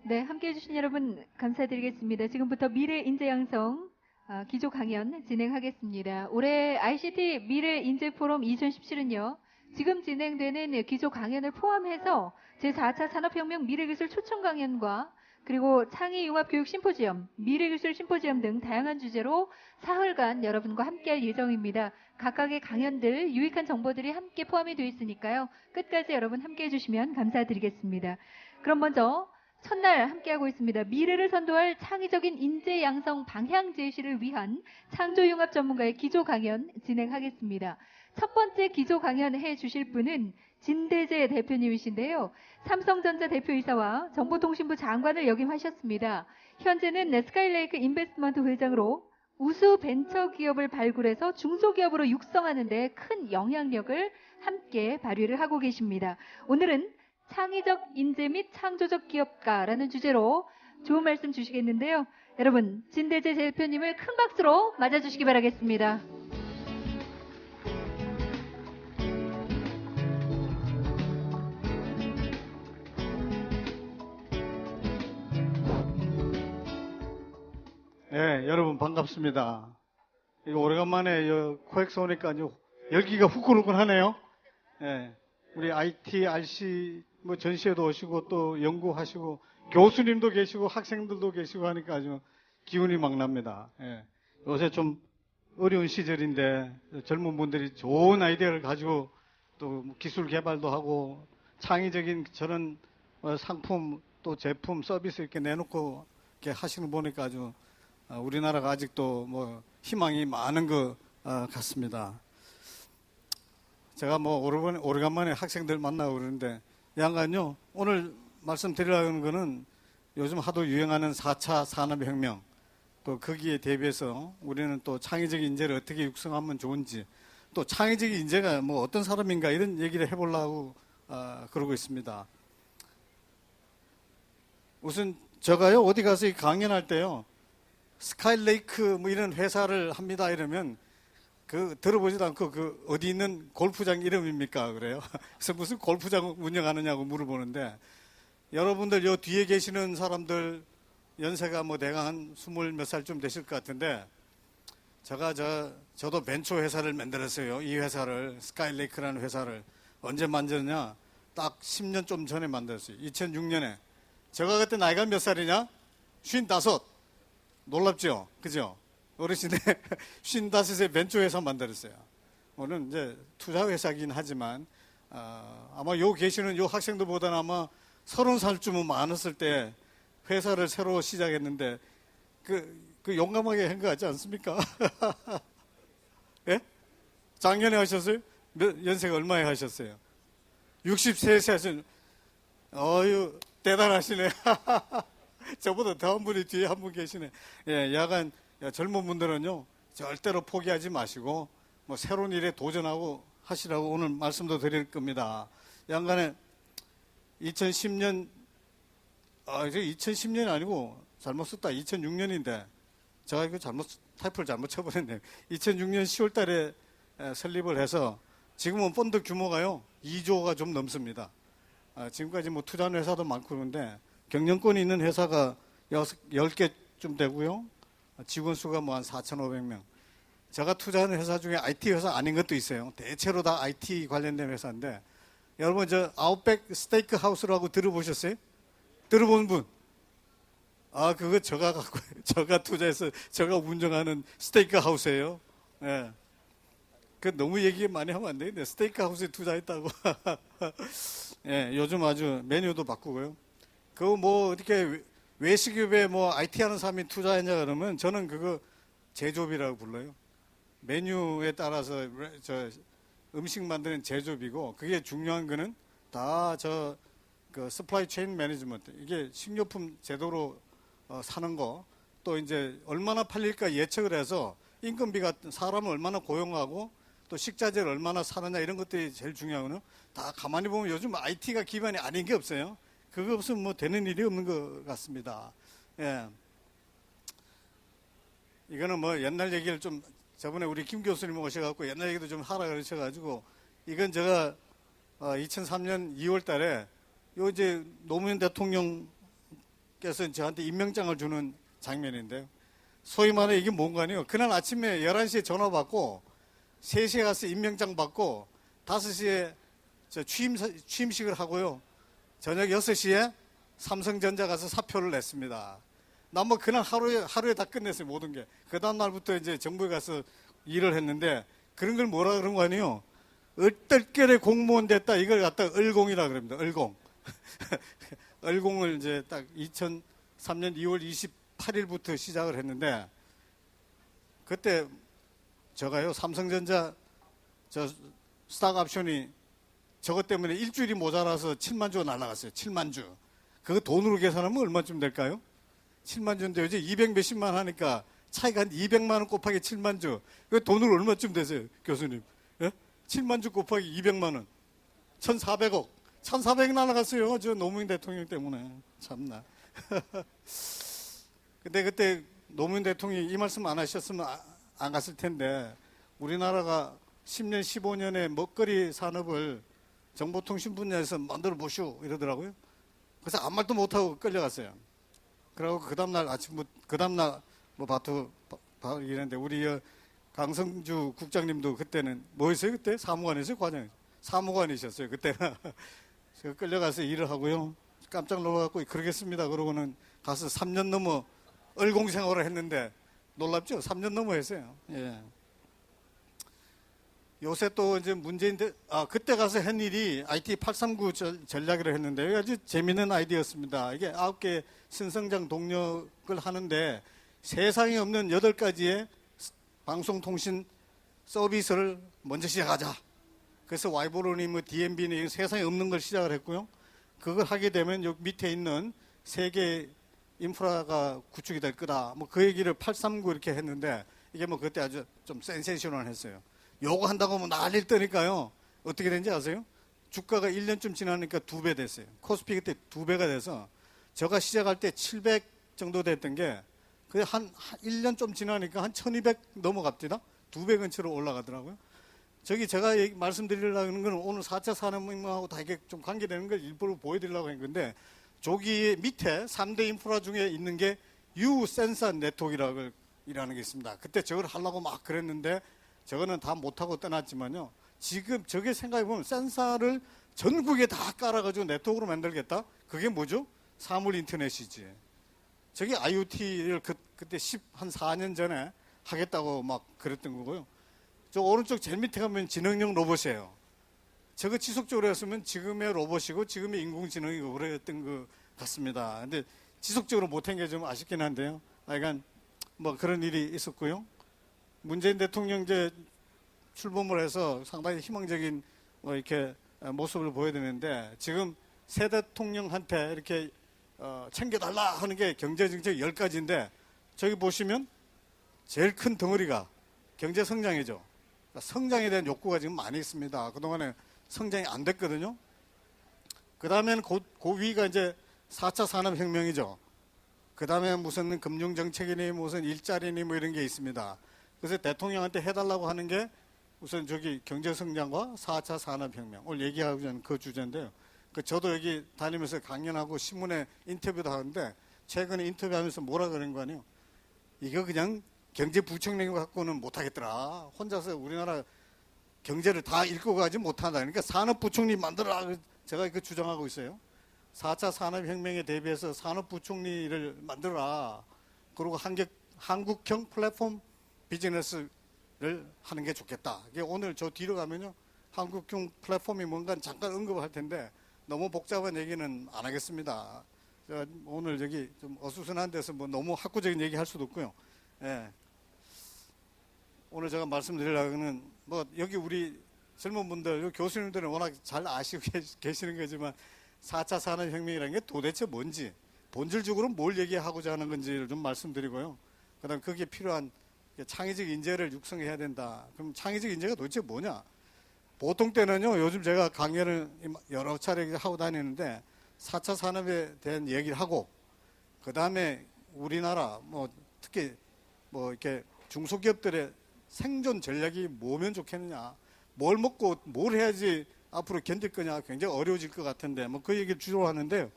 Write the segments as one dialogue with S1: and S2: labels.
S1: 네, 함께 해주신 여러분 감사드리겠습니다. 지금부터 미래 인재 양성 기조 강연 진행하겠습니다. 올해 ICT 미래 인재 포럼 2017은요. 지금 진행되는 기조 강연을 포함해서 제4차 산업혁명 미래기술 초청 강연과 그리고 창의융합 교육 심포지엄, 미래기술 심포지엄 등 다양한 주제로 사흘간 여러분과 함께할 예정입니다. 각각의 강연들 유익한 정보들이 함께 포함이 되어 있으니까요. 끝까지 여러분 함께 해주시면 감사드리겠습니다. 그럼 먼저 첫날 함께하고 있습니다. 미래를 선도할 창의적인 인재 양성 방향 제시를 위한 창조융합 전문가의 기조 강연 진행하겠습니다. 첫 번째 기조 강연 해주실 분은 진대재 대표님이신데요. 삼성전자 대표이사와 정보통신부 장관을 역임하셨습니다. 현재는 스카이레이크 인베스트먼트 회장으로 우수 벤처기업을 발굴해서 중소기업으로 육성하는 데 큰 영향력을 함께 발휘를 하고 계십니다. 오늘은 창의적 인재 및 창조적 기업가라는 주제로 좋은 말씀 주시겠는데요. 여러분, 진대재 대표님을 큰 박수로 맞아주시기 바라겠습니다.
S2: 네, 여러분 반갑습니다. 이거 오래간만에 코엑스 오니까 열기가 후끈후끈하네요. 네, 우리 IT, RC 뭐 전시회도 오시고 또 연구하시고 교수님도 계시고 학생들도 계시고 하니까 아주 기운이 막 납니다. 네, 요새 좀 어려운 시절인데 젊은 분들이 좋은 아이디어를 가지고 또 기술 개발도 하고 창의적인 저런 상품 또 제품 서비스 이렇게 내놓고 이렇게 하시는 거 보니까 아주 우리나라가 아직도 뭐 희망이 많은 것 같습니다. 제가 뭐 오래간만에 학생들 만나고 그러는데 양간요 오늘 말씀드리려고 하는 거는 요즘 하도 유행하는 4차 산업혁명 또 거기에 대비해서 우리는 또 창의적인 인재를 어떻게 육성하면 좋은지 또 창의적인 인재가 뭐 어떤 사람인가 이런 얘기를 해보려고 그러고 있습니다. 우선 제가요 어디 가서 강연할 때요 스카이레이크 뭐 이런 회사를 합니다 이러면 그 들어보지도 않고 그 어디 있는 골프장 이름입니까 그래요. 그래서 무슨 골프장 운영하느냐고 물어보는데 여러분들 요 뒤에 계시는 사람들 연세가 뭐 대강 한 20몇 살쯤 되실 것 같은데 저도 벤처 회사를 만들었어요. 이 회사를 스카이레이크라는 회사를 언제 만들었냐 딱 10년 좀 전에 만들었어요. 2006년에 제가 그때 나이가 몇 살이냐 55 놀랍죠? 그죠? 어르신의 55세 벤처회사 만들었어요. 오늘 이제 투자회사긴 하지만, 아마 요 계시는 요 학생들보다는 아마 30살쯤은 많았을 때 회사를 새로 시작했는데, 그 용감하게 한 거 같지 않습니까? 예? 작년에 하셨어요? 연세가 얼마에 하셨어요? 63세 하신, 어유 대단하시네. 저보다 더 한 분이 뒤에 한 분 계시네. 예, 야간 젊은 분들은요 절대로 포기하지 마시고 뭐 새로운 일에 도전하고 하시라고 오늘 말씀도 드릴 겁니다. 양간에 2010년 이제 2010년이 아니고 잘못 썼다 2006년인데 제가 이거 타이프를 잘못 쳐버렸네요. 2006년 10월달에 설립을 해서 지금은 펀드 규모가요 2조가 좀 넘습니다. 지금까지 뭐 투자하는 회사도 많고 그런데 경영권이 있는 회사가 10개쯤 되고요. 직원 수가 뭐 한 4,500명. 제가 투자하는 회사 중에 IT 회사 아닌 것도 있어요. 대체로 다 IT 관련된 회사인데 여러분 저 아웃백 스테이크 하우스라고 들어보셨어요? 들어본 분? 그거 제가 투자해서 제가 운영하는 스테이크 하우스예요. 예. 그 너무 얘기 많이 하면 안 되는데 스테이크 하우스에 투자했다고. 예, 요즘 아주 메뉴도 바꾸고요. 그거 뭐 어떻게 외식업에 뭐 IT 하는 사람이 투자했냐 그러면 저는 그거 제조업이라고 불러요. 메뉴에 따라서 음식 만드는 제조업이고 그게 중요한 거는 다 그 서플라이 체인 매니지먼트 이게 식료품 제도로 사는 거 또 이제 얼마나 팔릴까 예측을 해서 인건비가 사람을 얼마나 고용하고 또 식자재를 얼마나 사느냐 이런 것들이 제일 중요하거든요. 다 가만히 보면 요즘 IT가 기반이 아닌 게 없어요. 그거 없으면 뭐 되는 일이 없는 것 같습니다. 예. 이거는 뭐 옛날 얘기를 좀 저번에 우리 김 교수님 오셔갖고 옛날 얘기도 좀 하라 그러셔가지고 이건 제가 2003년 2월 달에 요 이제 노무현 대통령께서 대통령께서 저한테 임명장을 주는 장면인데요. 소위 말해 이게 뭔가요? 그날 아침에 11시에 전화 받고 3시에 가서 임명장 받고 5시에 취임식을 하고요. 저녁 6시에 삼성전자 가서 사표를 냈습니다. 나 뭐 그날 하루에 다 끝냈어요. 모든 게. 그 다음 날부터 이제 정부에 가서 일을 했는데 그런 걸 뭐라 그런 거 아니에요? 얼떨결에 공무원 됐다. 이걸 갖다 을공이라 그럽니다. 을공. 을공을 이제 딱 2003년 2월 28일부터 시작을 했는데 그때 제가요 삼성전자 저 스탁 옵션이 저것 때문에 일주일이 모자라서 7만 주가 날라갔어요. 7만 주. 그거 돈으로 계산하면 얼마쯤 될까요? 7만 주인데 이제 200 몇십만 하니까 차이가 한 200만 원 곱하기 7만 주. 그 돈으로 얼마쯤 되세요, 교수님? 예? 7만 주 곱하기 200만 원. 1,400억. 1,400억 날아갔어요. 저 노무현 대통령 때문에. 참나. 근데 그때 노무현 대통령이 이 말씀 안 하셨으면 안 갔을 텐데 우리나라가 10년, 15년의 먹거리 산업을 정보통신 분야에서 만들어 보시오 이러더라고요. 그래서 아무 말도 못하고 끌려갔어요. 그러고 그 다음날 아침부터, 그 다음날 뭐 이랬는데 우리 강성주 국장님도 그때는 뭐 했어요? 그때? 사무관이었어요? 과장? 사무관이셨어요. 그때는. 제가 끌려가서 일을 하고요. 깜짝 놀라갖고 그러겠습니다. 그러고는 가서 3년 넘어 을공 생활을 했는데 놀랍죠? 3년 넘어 했어요. 예. 요새 또 이제 그때 가서 한 일이 IT 839 전략이라 했는데 아주 재미있는 아이디어였습니다. 이게 9개 신성장 동력을 하는데 세상에 없는 8가지의 방송통신 서비스를 먼저 시작하자. 그래서 와이보로니 뭐 DMB니 세상에 없는 걸 시작을 했고요. 그걸 하게 되면 여기 밑에 있는 세계 인프라가 구축이 될 거다. 뭐 그 얘기를 839 이렇게 했는데 이게 뭐 그때 아주 좀 센세이셔널했어요. 요거 한다고 뭐 난리를 떠니까요. 어떻게 된지 아세요? 주가가 1년쯤 지나니까 2배 됐어요. 코스피 그때 2배가 돼서 제가 시작할 때 700 정도 됐던 게 그게 한 1년 좀 지나니까 한 1200 넘어갑니다. 2배 근처로 올라가더라고요. 저기 제가 말씀드리려고 하는 건 오늘 4차 산업혁명하고 다 이게 좀 관계되는 걸 일부러 보여드리려고 한 건데 저기 밑에 3대 인프라 중에 있는 게 U 센서 네트워크라는 게 있습니다. 그때 저걸 하려고 막 그랬는데 저거는 다 못하고 떠났지만요. 지금 저게 생각해보면 센서를 전국에 다 깔아가지고 네트워크로 만들겠다? 그게 뭐죠? 사물 인터넷이지. 저게 IoT를 그때 한 4년 전에 하겠다고 막 그랬던 거고요. 저 오른쪽 제일 밑에 가면 지능형 로봇이에요. 저거 지속적으로 했으면 지금의 로봇이고 지금의 인공지능이고 그랬던 것 같습니다. 근데 지속적으로 못한 게 좀 아쉽긴 한데요. 하여간 뭐 그런 일이 있었고요. 문재인 대통령 이제 출범을 해서 상당히 희망적인 뭐 이렇게 모습을 보여드리는데 지금 새 대통령한테 이렇게 챙겨달라 하는 게 경제정책 10가지인데 저기 보시면 제일 큰 덩어리가 경제성장이죠. 그러니까 성장에 대한 욕구가 지금 많이 있습니다. 그동안에 성장이 안 됐거든요. 그 다음에는 그 위가 이제 4차 산업혁명이죠. 그 다음에 무슨 금융정책이니 무슨 일자리니 뭐 이런 게 있습니다. 그래서 대통령한테 해달라고 하는 게 우선 저기 경제성장과 4차 산업혁명. 오늘 얘기하고 있는 그 주제인데요. 저도 여기 다니면서 강연하고 신문에 인터뷰도 하는데 최근에 인터뷰하면서 뭐라 그런 거 아니에요. 이거 그냥 경제부총리 갖고는 못하겠더라. 혼자서 우리나라 경제를 다 읽고 가지 못한다. 그러니까 산업부총리 만들어라. 제가 그 주장하고 있어요. 4차 산업혁명에 대비해서 산업부총리를 만들어라. 그리고 한국형 플랫폼 비즈니스를 하는 게 좋겠다. 이게 오늘 저 뒤로 가면요. 한국형 플랫폼이 뭔가 잠깐 언급할 텐데 너무 복잡한 얘기는 안 하겠습니다. 오늘 여기 좀 어수선한 데서 뭐 너무 학구적인 얘기 할 수도 없고요. 예. 오늘 제가 말씀드리려고는 뭐 여기 우리 젊은 분들, 교수님들은 워낙 잘 아시고 계시는 거지만 4차 산업혁명이라는 게 도대체 뭔지 본질적으로 뭘 얘기하고자 하는 건지를 좀 말씀드리고요. 그 다음 거기에 필요한 창의적 인재를 육성해야 된다. 그럼 창의적 인재가 도대체 뭐냐? 보통 때는요, 요즘 제가 강연을 여러 차례 하고 다니는데 4차 산업에 대한 얘기를 하고 그 다음에 우리나라 뭐 특히 뭐 이렇게 중소기업들의 생존 전략이 뭐면 좋겠느냐, 뭘 먹고 뭘 해야지 앞으로 견딜 거냐 굉장히 어려워질 것 같은데 뭐 그 얘기를 주로 하는데요.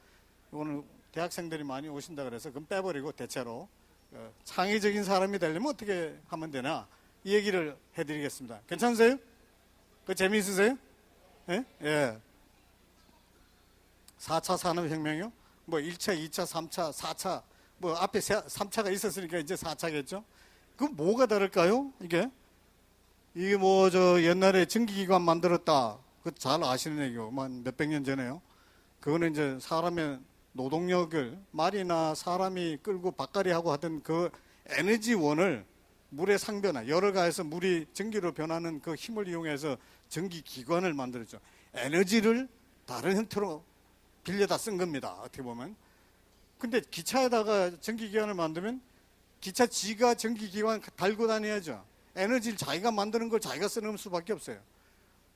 S2: 오늘 대학생들이 많이 오신다 그래서 그건 빼버리고 대체로 창의적인 사람이 되려면 어떻게 하면 되나 이 얘기를 해드리겠습니다. 괜찮으세요? 그 재미있으세요? 예? 예. 4차 산업혁명이요? 뭐 1차, 2차, 3차, 4차 뭐 앞에 3차가 있었으니까 이제 4차겠죠? 그럼 뭐가 다를까요? 이게 뭐 저 옛날에 전기기관 만들었다. 그 잘 아시는 얘기고 한 몇백 년 전에요. 그거는 이제 사람의 노동력을 말이나 사람이 끌고 밭갈이 하고 하던 그 에너지원을 물의 상변화, 열을 가해서 물이 전기로 변하는 그 힘을 이용해서 전기기관을 만들었죠. 에너지를 다른 형태로 빌려다 쓴 겁니다. 어떻게 보면. 근데 기차에다가 전기기관을 만들면 기차 지가 전기기관 달고 다녀야죠. 에너지를 자기가 만드는 걸 자기가 쓰는 수밖에 없어요.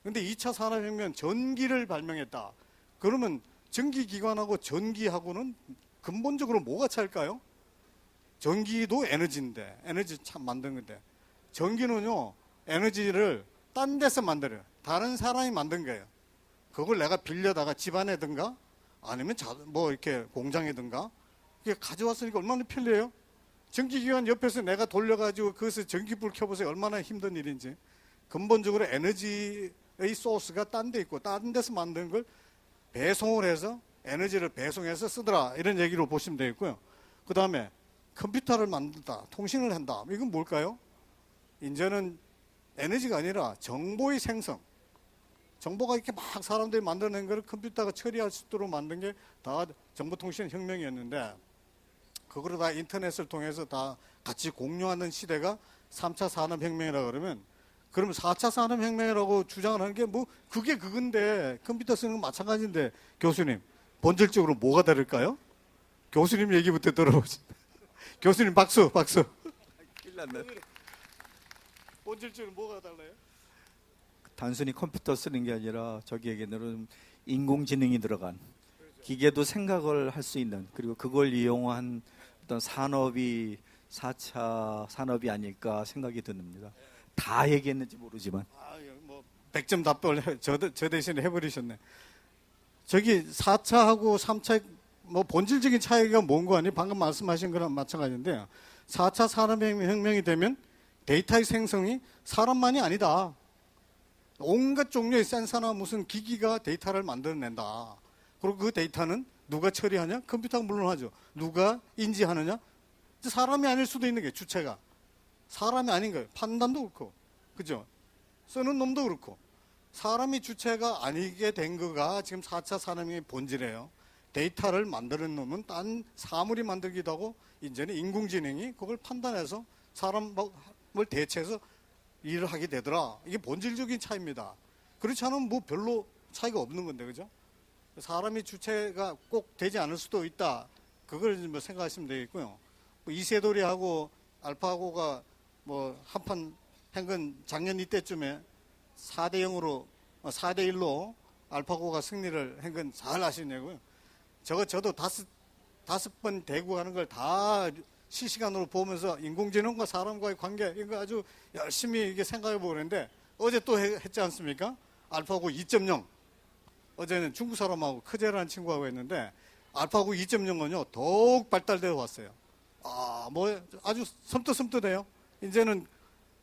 S2: 근데 2차 산업혁명 전기를 발명했다. 그러면 전기기관하고 전기하고는 근본적으로 뭐가 차일까요? 전기도 에너지인데, 에너지 참 만든 건데, 전기는요, 에너지를 딴 데서 만들어요. 다른 사람이 만든 거예요. 그걸 내가 빌려다가 집안에든가, 아니면 뭐 이렇게 공장에든가, 이게 가져왔으니까 얼마나 편리해요? 전기기관 옆에서 내가 돌려가지고 그것을 전기불 켜보세요. 얼마나 힘든 일인지. 근본적으로 에너지의 소스가 딴 데 있고, 딴 데서 만든 걸 배송을 해서 에너지를 배송해서 쓰더라. 이런 얘기로 보시면 되겠고요. 그 다음에 컴퓨터를 만든다. 통신을 한다. 이건 뭘까요? 이제는 에너지가 아니라 정보의 생성. 정보가 이렇게 막 사람들이 만들어낸 걸 컴퓨터가 처리할 수 있도록 만든 게 다 정보통신 혁명이었는데 그거를 다 인터넷을 통해서 다 같이 공유하는 시대가 3차 산업혁명이라고 그러면 그러면 4차 산업혁명이라고 주장을 하는 게 뭐 그게 그건데 컴퓨터 쓰는 건 마찬가지인데 교수님 본질적으로 뭐가 다를까요? 교수님 얘기부터 들어보시죠. 교수님 박수.
S3: 큰일 났네.
S2: 본질적으로 뭐가 달라요?
S3: 단순히 컴퓨터 쓰는 게 아니라 저기에게는 인공지능이 들어간 기계도 생각을 할 수 있는 그리고 그걸 이용한 어떤 산업이 4차 산업이 아닐까 생각이 듭니다. 다 얘기했는지 모르지만.
S2: 뭐 100점 답변을 저 대신에 해버리셨네. 저기 4차하고 3차 뭐 본질적인 차이가 뭔 거 아니에요? 방금 말씀하신 거랑 마찬가지인데 4차 산업혁명이 되면 데이터의 생성이 사람만이 아니다. 온갖 종류의 센서나 무슨 기기가 데이터를 만들어낸다. 그리고 그 데이터는 누가 처리하냐? 컴퓨터가 물론 하죠. 누가 인지하느냐? 사람이 아닐 수도 있는 게 주체가. 사람이 아닌 거예요. 판단도 그렇고. 그죠? 쓰는 놈도 그렇고. 사람이 주체가 아니게 된 거가 지금 4차 산업의 본질이에요. 데이터를 만드는 놈은 딴 사물이 만들기도 하고 이제는 인공지능이 그걸 판단해서 사람을 대체해서 일을 하게 되더라. 이게 본질적인 차이입니다. 그렇지 않으면 뭐 별로 차이가 없는 건데, 그죠? 사람이 주체가 꼭 되지 않을 수도 있다. 그걸 뭐 생각하시면 되겠고요. 뭐 이세돌이하고 알파고가 뭐 한판 한 건 작년 이때쯤에 4대 1로 알파고가 승리를 한 건 잘 아시냐고요. 저도 다섯 번 대구 가는 걸 다 실시간으로 보면서 인공지능과 사람과의 관계 이거 아주 열심히 이게 생각해 보는데 어제 또 했지 않습니까? 알파고 2.0 어제는 중국 사람하고 크제라는 친구하고 했는데 알파고 2.0은요 더욱 발달되어 왔어요. 뭐 아주 섬뜩섬뜩해요. 이제는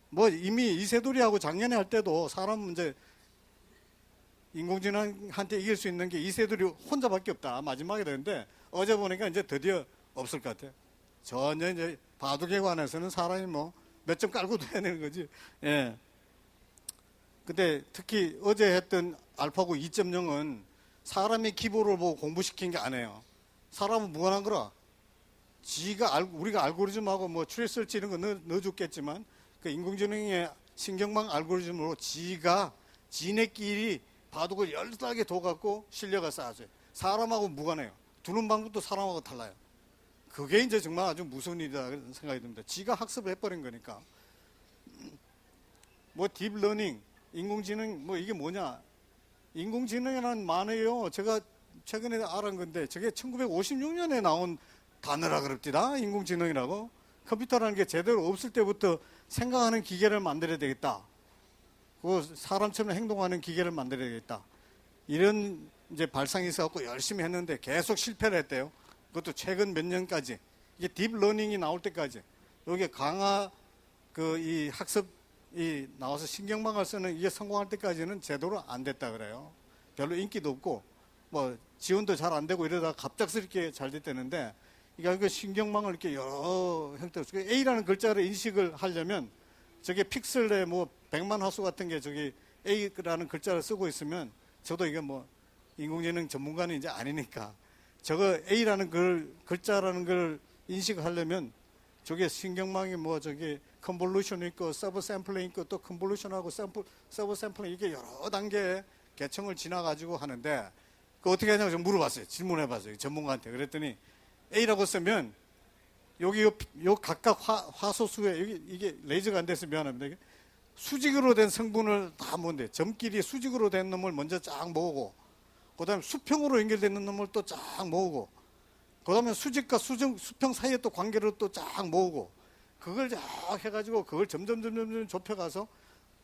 S2: 뭐 이미 이세돌이하고 작년에 할 때도 사람 문제 인공지능한테 이길 수 있는 게 이세돌이 혼자밖에 없다. 마지막에 되는데 어제 보니까 이제 드디어 없을 것 같아요. 전혀 이제 바둑에 관해서는 사람이 뭐 몇 점 깔고도 해야 되는 거지. 예. 근데 특히 어제 했던 알파고 2.0은 사람의 기보를 보고 공부시킨 게 아니에요. 사람은 무관한 거라. 우리가 알고리즘하고 뭐 추리설치 이런 거 넣어줬겠지만 그 인공지능의 신경망 알고리즘으로 지네끼리 바둑을 열다게 둬갖고 실력을 쌓아줘요. 사람하고 무관해요. 두는 방법도 사람하고 달라요. 그게 이제 정말 아주 무서운 일이다 생각이 듭니다. 지가 학습을 해버린 거니까. 뭐 딥러닝, 인공지능 뭐 이게 뭐냐. 인공지능이라는 말이에요. 제가 최근에 알은 건데 저게 1956년에 나온 단어라 그럽디다. 인공지능이라고. 컴퓨터라는 게 제대로 없을 때부터 생각하는 기계를 만들어야 되겠다. 그 사람처럼 행동하는 기계를 만들어야 되겠다. 이런 이제 발상이 있어갖고 열심히 했는데 계속 실패를 했대요. 그것도 최근 몇 년까지 이게 딥러닝이 나올 때까지 여기 강화 이 학습이 나와서 신경망을 쓰는 이게 성공할 때까지는 제대로 안 됐다 그래요. 별로 인기도 없고 뭐 지원도 잘 안 되고 이러다가 갑작스럽게 잘 됐다는데 이게 신경망을 이렇게 여러 형태로 A라는 글자를 인식을 하려면 저게 픽셀에 뭐 100만 화소 같은 게 저기 A라는 글자를 쓰고 있으면 저도 이게 뭐 인공지능 전문가는 이제 아니니까 저거 A라는 글자라는 걸 인식하려면 저게 신경망이 뭐 저기 컨볼루션 있고 서브 샘플링 있고 또 컨볼루션하고 서브 샘플링 이게 여러 단계의 계층을 지나가지고 하는데 그 어떻게 하냐고 좀 물어봤어요. 질문해봤어요. 전문가한테. 그랬더니 A라고 쓰면 여기 요 각각 화소수에 여기 이게 레이저가 안 돼서 미안합니다. 이게 수직으로 된 성분을 다 모은대. 점끼리 수직으로 된 놈을 먼저 쫙 모으고 그 다음에 수평으로 연결되는 놈을 또 쫙 모으고 그 다음에 수직과 수평 사이에 또 관계를 또 쫙 모으고 그걸 쫙 해가지고 그걸 점점 좁혀가서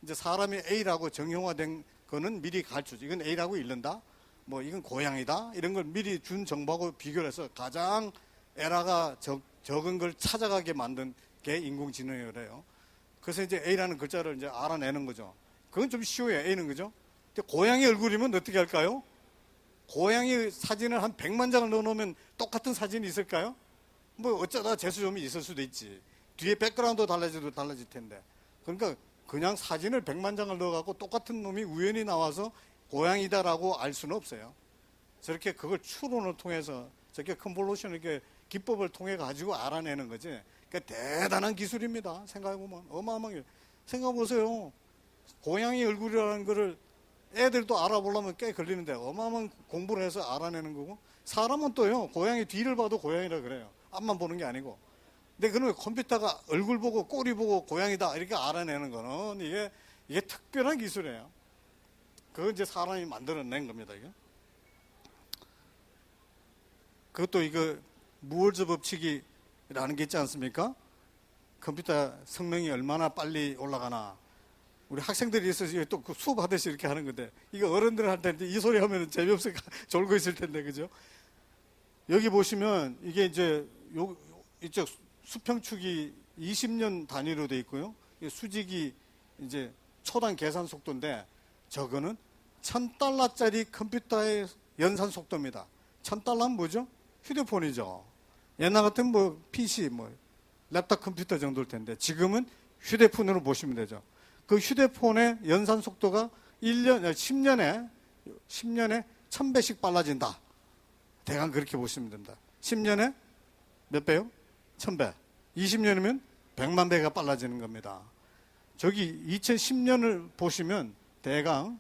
S2: 이제 사람이 A라고 정형화된 거는 미리 가르쳐줘. 이건 A라고 읽는다. 뭐 이건 고양이다. 이런 걸 미리 준 정보하고 비교를 해서 가장 에러가 적은 걸 찾아가게 만든 게 인공지능이래요. 그래서 이제 A라는 글자를 이제 알아내는 거죠. 그건 좀 쉬워요. A는 그죠? 근데 고양이 얼굴이면 어떻게 할까요? 고양이 사진을 한 100만 장을 넣어놓으면 똑같은 사진이 있을까요? 뭐 어쩌다 재수점이 있을 수도 있지. 뒤에 백그라운드 달라질 텐데. 그러니까 그냥 사진을 100만 장을 넣어갖고 똑같은 놈이 우연히 나와서 고양이다라고 알 수는 없어요. 저렇게 그걸 추론을 통해서 저렇게 컨볼루션 이렇게 기법을 통해 가지고 알아내는 거지. 그러니까 대단한 기술입니다. 생각해보면 어마어마하게. 생각해보세요. 고양이 얼굴이라는 거를 애들도 알아보려면 꽤 걸리는데 어마어마한 공부를 해서 알아내는 거고 사람은 또요. 고양이 뒤를 봐도 고양이라 그래요. 앞만 보는 게 아니고. 근데 그러면 컴퓨터가 얼굴 보고 꼬리 보고 고양이다 이렇게 알아내는 거는 이게 특별한 기술이에요. 그건 이제 사람이 만들어낸 겁니다. 이게. 그것도 이거 무얼즈 법칙이라는 게 있지 않습니까? 컴퓨터 성능이 얼마나 빨리 올라가나. 우리 학생들이 있어서 또 수업하듯이 이렇게 하는 건데 이거 어른들한테 이 소리 하면 재미없으니까 졸고 있을 텐데 그죠? 여기 보시면 이게 이제 이쪽 수평축이 20년 단위로 돼 있고요. 수직이 이제 초당 계산 속도인데 저거는 $1000짜리 컴퓨터의 연산 속도입니다. $1000는 뭐죠? 휴대폰이죠. 옛날 같은 뭐 PC, 뭐 랩탑 컴퓨터 정도일 텐데 지금은 휴대폰으로 보시면 되죠. 그 휴대폰의 연산 속도가 10년에 1000배씩 빨라진다. 대강 그렇게 보시면 된다. 10년에 몇 배요? 1000배. 20년이면 100만 배가 빨라지는 겁니다. 저기 2010년을 보시면 대강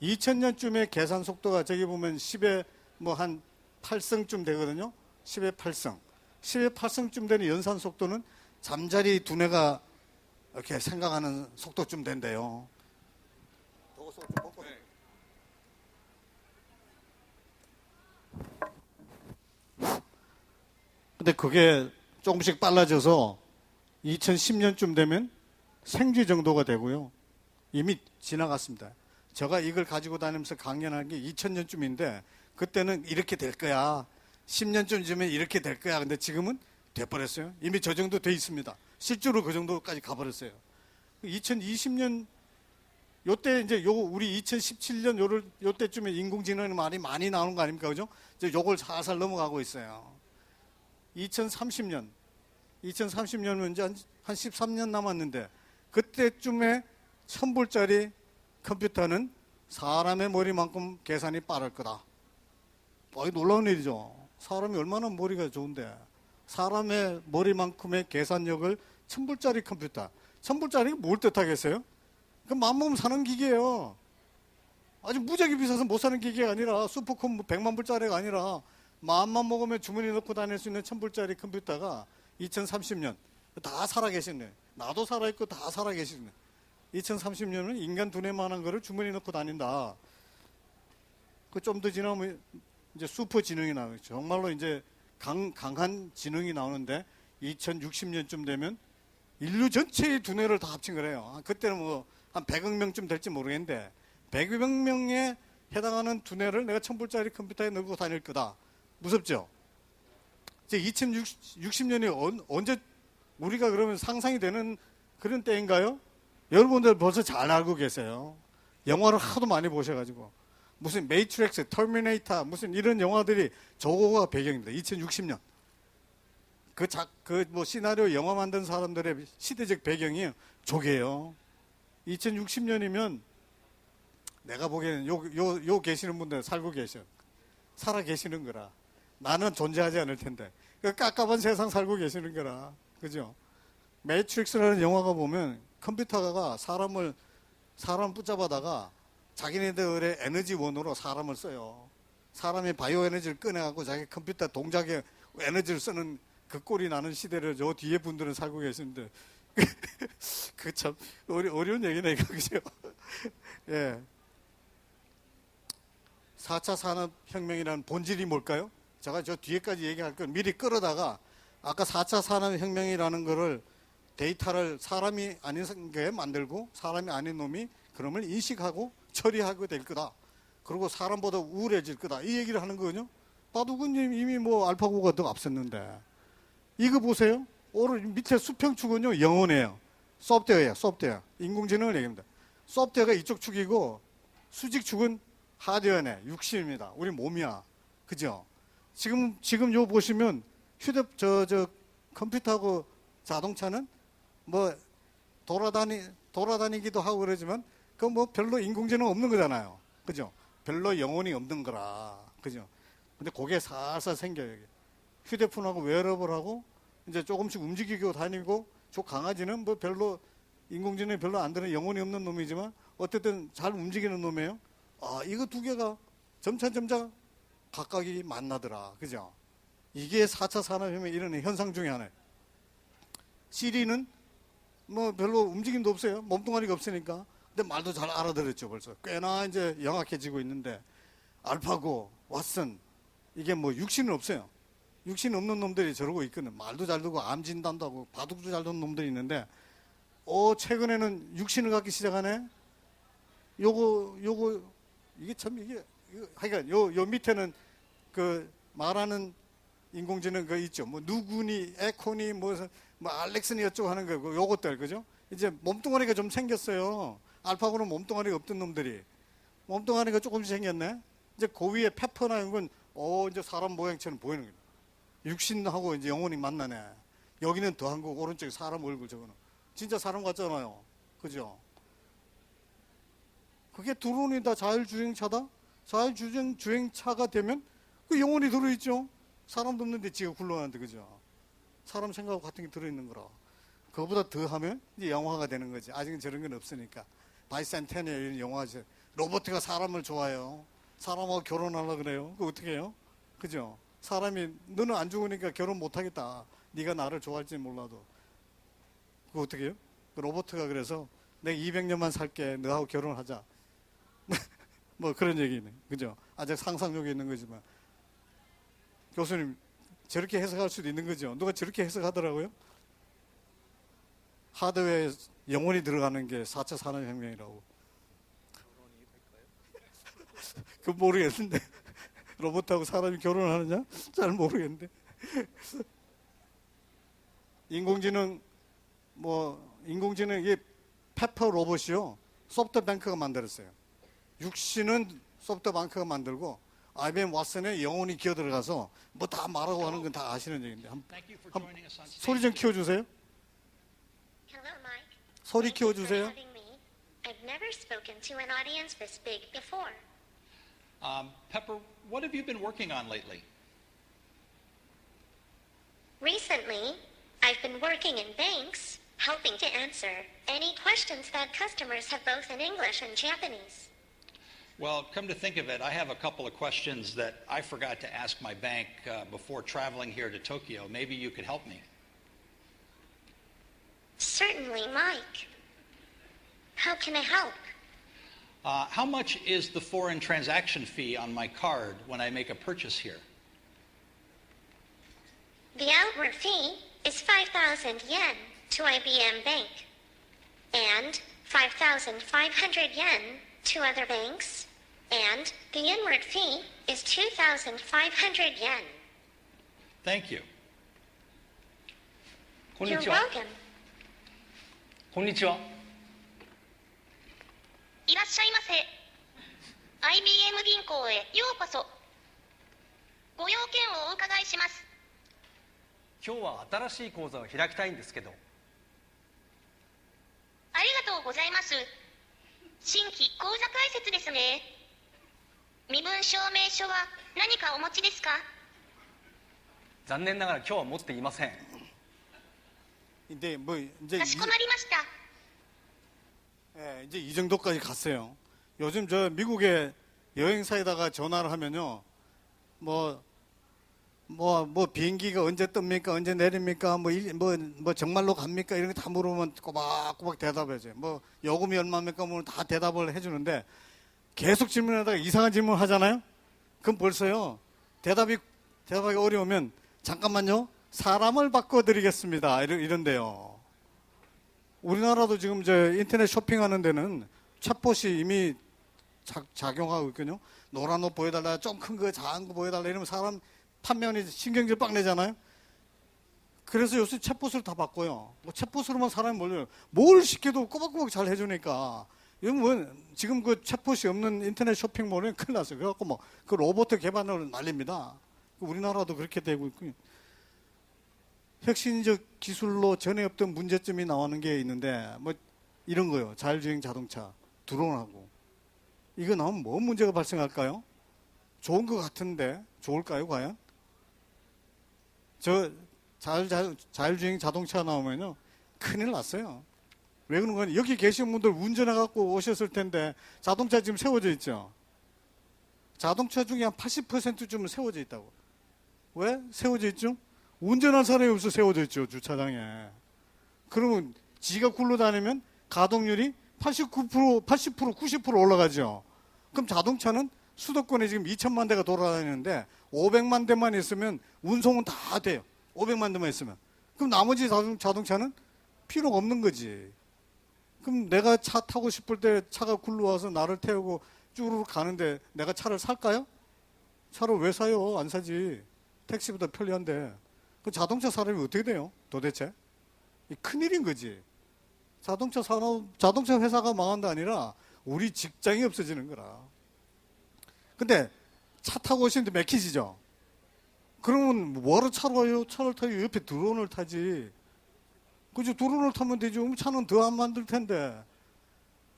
S2: 2000년쯤에 계산 속도가 저기 보면 10에 뭐 한 8승쯤 되거든요. 10에 8승. 10에 8승쯤 되는 연산 속도는 잠자리 두뇌가 이렇게 생각하는 속도쯤 된대요. 근데 그게 조금씩 빨라져서 2010년쯤 되면 생쥐 정도가 되고요. 이미 지나갔습니다. 제가 이걸 가지고 다니면서 강연한 게 2000년쯤인데 그때는 이렇게 될 거야. 10년쯤 지면 이렇게 될 거야. 근데 지금은 돼버렸어요. 이미 저 정도 돼 있습니다. 실제로 그 정도까지 가버렸어요. 2020년 요때 이제 우리 2017년 요때쯤에 인공지능이 많이 나오는 거 아닙니까? 그죠? 이제 요걸 살살 넘어가고 있어요. 2030년이면 이제 한 13년 남았는데 그때쯤에 1000불짜리 컴퓨터는 사람의 머리만큼 계산이 빠를 거다. 놀라운 일이죠. 사람이 얼마나 머리가 좋은데 사람의 머리만큼의 계산력을 1000불짜리 컴퓨터. 1000불짜리가 뭘 뜻하겠어요? 그 맘먹으면 사는 기계예요. 아주 무지하게 비싸서 못 사는 기계가 아니라 슈퍼컴 100만 불짜리가 아니라 마음만 먹으면 주머니에 넣고 다닐 수 있는 1000불짜리 컴퓨터가 2030년 다 살아계시네. 나도 살아있고 다 살아계시네. 2030년은 인간 두뇌만한 거를 주머니에 넣고 다닌다. 그 좀 더 지나면 이제 슈퍼 지능이 나오죠. 정말로 이제 강한 지능이 나오는데 2060년쯤 되면 인류 전체의 두뇌를 다 합친 거래요. 그때는 뭐 한 100억 명쯤 될지 모르겠는데 100억 명의 해당하는 두뇌를 내가 1000불짜리 컴퓨터에 넣고 다닐 거다. 무섭죠? 이제 2060년이 언제 우리가 그러면 상상이 되는 그런 때인가요? 여러분들 벌써 잘 알고 계세요. 영화를 하도 많이 보셔가지고. 무슨 매트릭스, 터미네이터, 무슨 이런 영화들이 저거가 배경입니다. 2060년. 뭐 시나리오 영화 만든 사람들의 시대적 배경이 저게요. 2060년이면 내가 보기에는 요 계시는 분들 살고 계셔. 살아 계시는 거라. 나는 존재하지 않을 텐데. 그 깝깝한 세상 살고 계시는 거라. 그죠? 매트릭스라는 영화가 보면 컴퓨터가 사람 붙잡아다가 자기네들의 에너지원으로 사람을 써요. 사람이 바이오 에너지를 꺼내갖고 자기 컴퓨터 동작에 에너지를 쓰는 그 꼴이 나는 시대를 저 뒤에 분들은 살고 계시는데 그 참 어려운 얘기네 이거 그죠? 예. 4차 산업혁명이라는 본질이 뭘까요? 제가 저 뒤에까지 얘기할 건 미리 끌어다가 아까 4차 산업혁명이라는 거를 데이터를 사람이 아닌 게 만들고 사람이 아닌 놈이 그놈을 인식하고 처리하게 될 거다. 그리고 사람보다 우울해질 거다. 이 얘기를 하는 거거든요. 바둑은 이미 뭐 알파고가 더 앞섰는데 이거 보세요. 오늘 밑에 수평축은요 영어네요. 소프트웨어예요. 소프트웨어. 인공지능을 얘기합니다. 소프트웨어가 이쪽 축이고 수직축은 하드웨어네. 육신입니다. 우리 몸이야. 그죠? 지금 요 보시면 컴퓨터하고 자동차는 뭐 돌아다니기도 하고 그러지만 그 뭐 별로 인공지능 없는 거잖아요. 그죠? 별로 영혼이 없는 거라. 그죠? 근데 그게 살살 생겨요. 휴대폰하고 웨어러블하고 이제 조금씩 움직이고 다니고 저 강아지는 뭐 별로 인공지능이 별로 안 되는 영혼이 없는 놈이지만 어쨌든 잘 움직이는 놈이에요. 아, 이거 두 개가 점차 각각이 만나더라. 그죠? 이게 4차 산업혁명의 이런 현상 중에 하나예요. 시리는 뭐 별로 움직임도 없어요. 몸뚱아리가 없으니까. 근데 말도 잘 알아들었죠. 벌써 꽤나 이제 영악해지고 있는데 알파고, 왓슨 이게 뭐 육신은 없어요. 육신 없는 놈들이 저러고 있거든. 말도 잘 듣고 암 진단도 하고 바둑도 잘 듣는 놈들이 있는데 최근에는 육신을 갖기 시작하네. 요거 이게 참 이게 하여간 요 밑에는 그 말하는 인공지능 그 있죠. 뭐 누구니, 에코니, 뭐 알렉스니 어쩌고 하는 거 요것들 그죠? 이제 몸뚱아리가 좀 생겼어요. 알파고는 몸뚱아리가 없던 놈들이 몸뚱아리가 조금씩 생겼네. 이제 그 위에 페퍼나 이런 건 이제 사람 모양처럼 보이는 거예요. 육신하고 이제 영혼이 만나네. 여기는 더한 거고 오른쪽에 사람 얼굴 저거는 진짜 사람 같잖아요. 그죠? 그게 드론이 다 자율주행차다? 자율주행차가 되면 그 영혼이 들어있죠. 사람도 없는데 지가 굴러가는데 그죠? 사람 생각하고 같은 게 들어있는 거라. 그거보다 더 하면 이제 영화가 되는 거지. 아직은 저런 건 없으니까. 바이센테니얼 이런 영화죠. 로봇가 사람을 좋아해요. 사람하고 결혼하려고 그래요. 그거 어떻게 해요? 그죠? 사람이 너는 안 죽으니까 결혼 못하겠다. 네가 나를 좋아할지 몰라도. 그거 어떻게 해요? 그 로봇가 그래서 내가 200년만 살게. 너하고 결혼하자. 뭐 그런 얘기네. 그죠? 아직 상상력이 있는 거지만. 교수님 저렇게 해석할 수도 있는 거죠. 누가 저렇게 해석하더라고요. 하드웨어에 영혼이 들어가는 게 4차 산업혁명이라고. 그거 모르겠는데. 로봇하고 사람이 결혼하느냐? 잘 모르겠는데. 인공지능 이게 페퍼 로봇이요. 소프트뱅크가 만들었어요. 육신은 소프트뱅크가 만들고 IBM 왓슨에 영혼이 기어 들어가서 뭐 다 말하고 하는 건 다 아시는 얘기인데 소리 좀 키워주세요.
S4: Hello, Mike.
S2: 소리
S4: Thank you for
S2: 키워주세요.
S4: having me. I've never spoken to an audience this big before.
S5: Pepper, what have you been working on lately?
S4: Recently, I've been working in banks, helping to answer any questions that customers have both in English and Japanese.
S5: Well, come to think of it, I have a couple of questions that I forgot to ask my bank before traveling here to Tokyo. Maybe you could help me.
S4: Certainly, Mike. How can I help?
S5: How much is the foreign transaction fee on my card when I make a purchase here?
S4: The outward fee is 5,000 yen to IBM Bank and 5,500 yen to other banks And the inward fee is 2,500 yen.
S5: Thank you.
S6: こんに
S4: You're
S6: ちは。
S4: welcome.
S6: こんにちは。
S7: いらっしゃいませ。IBM 銀行へようこそ。ご用件をお伺いします。
S6: 今日は新しい講座を開きたいんですけど、
S7: ありがとうございます。新規講座開設ですね。身分証明書は何かお持ちですか？
S6: 残念ながら今日は持っていません。
S2: 근데 뭐 이제
S7: かしこまりました。
S2: 예, 이제 이 정도까지 갔어요. 요즘 저 미국의 여행사에다가 전화를 하면요, 뭐 비행기가 언제 뜹니까, 언제 내립니까, 뭐 정말로 갑니까, 이런 거 다 물으면 꼬박꼬박 대답해줘요. 뭐 요금이 얼마입니까, 뭐 다 대답을 해주는데 계속 질문하다가 이상한 질문 하잖아요. 그럼 벌써요, 대답하기 어려우면 잠깐만요, 사람을 바꿔드리겠습니다. 이런데요. 우리나라도 지금 저 인터넷 쇼핑하는 데는 챗봇이 이미 작용하고 있거든요. 노란 옷 보여달라, 좀 큰 거, 작은 거 보여달라 이러면 사람 판매원이 신경질 빡 내잖아요. 그래서 요새 챗봇을 다 바꿔요. 뭐 챗봇으로만 사람이 몰려요. 뭘 시켜도 꼬박꼬박 잘 해주니까. 이건 뭐 지금 그 챗봇이 없는 인터넷 쇼핑몰은 큰일 났어요. 그래갖고 뭐 그 로봇 개발을 날립니다. 우리나라도 그렇게 되고 있고요. 혁신적 기술로 전에 없던 문제점이 나오는 게 있는데 뭐 이런 거요. 자율주행 자동차, 드론하고 이거 나오면 뭐 문제가 발생할까요? 좋은 것 같은데 좋을까요 과연? 저 자율주행 자동차 나오면요 큰일 났어요. 왜 그런 거냐? 여기 계신 분들 운전해 갖고 오셨을 텐데 자동차 지금 세워져 있죠. 자동차 중에 한 80%쯤은 세워져 있다고. 왜 세워져 있죠? 운전한 사람이 없어 세워져 있죠, 주차장에. 그러면 지가 굴러다니면 가동률이 80%, 90% 올라가죠. 그럼 자동차는 수도권에 지금 2천만 대가 돌아다니는데 500만 대만 있으면 운송은 다 돼요. 500만 대만 있으면. 그럼 나머지 자동차는 필요가 없는 거지. 그럼 내가 차 타고 싶을 때 차가 굴러와서 나를 태우고 쭈르륵 가는데 내가 차를 살까요? 차를 왜 사요? 안 사지. 택시보다 편리한데. 그 자동차 사람이 어떻게 돼요? 도대체? 이 큰일인 거지. 자동차 회사가 망한 게 아니라 우리 직장이 없어지는 거라. 근데 차 타고 오시는데 맥히시죠? 그러면 뭐하러 차로 와요? 차를 타요? 옆에 드론을 타지. 그죠? 드론을 타면 되죠. 차는 더 안 만들 텐데.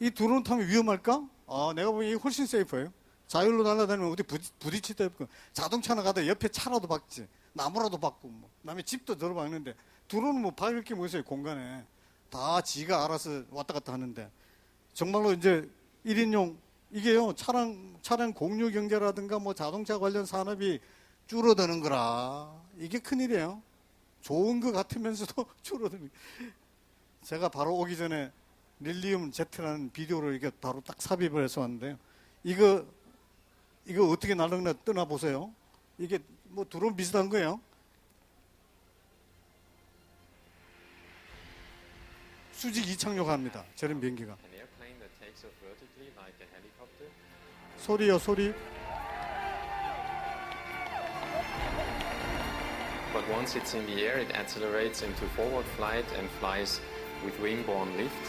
S2: 이 드론 타면 위험할까? 내가 보기엔 이게 훨씬 세이프예요. 자율로 날아다니면 어디 부딪힐 데 없고. 자동차나 가다 옆에 차라도 박지. 나무라도 박고, 뭐. 남의 집도 들어박는데, 드론은 뭐 박을 게 뭐 있어요, 공간에. 다 지가 알아서 왔다 갔다 하는데. 정말로 이제 1인용, 이게요, 차량 공유 경제라든가 뭐 자동차 관련 산업이 줄어드는 거라. 이게 큰일이에요. 좋은 것 같으면서도 줄어드는. 제가 바로 오기 전에 릴리움 Z라는 비디오를 이게 바로 딱 삽입을 해서 왔는데요. 이거 어떻게 날아가나 뜨나 보세요. 이게 뭐 드론 비슷한 거예요. 수직 이착륙합니다. 저런 비행기가.
S8: An airplane that takes off vertically like a helicopter.
S2: 소리요, 소리.
S8: But once it's in the air, it accelerates into forward flight and flies with wing-borne lift.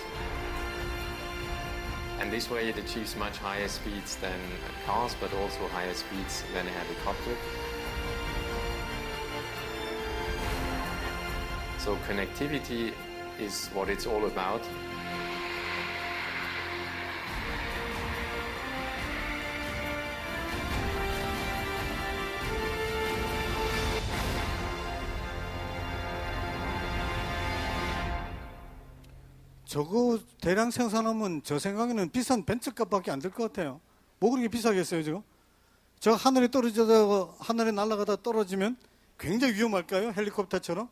S8: And this way it achieves much higher speeds than cars, but also higher speeds than a helicopter. So connectivity is what it's all about.
S2: 저거 대량 생산하면 저 생각에는 비싼 벤츠값밖에 안 들 것 같아요. 뭐 그렇게 비싸겠어요, 지금? 저 하늘에 하늘에 날아가다 떨어지면 굉장히 위험할까요? 헬리콥터처럼?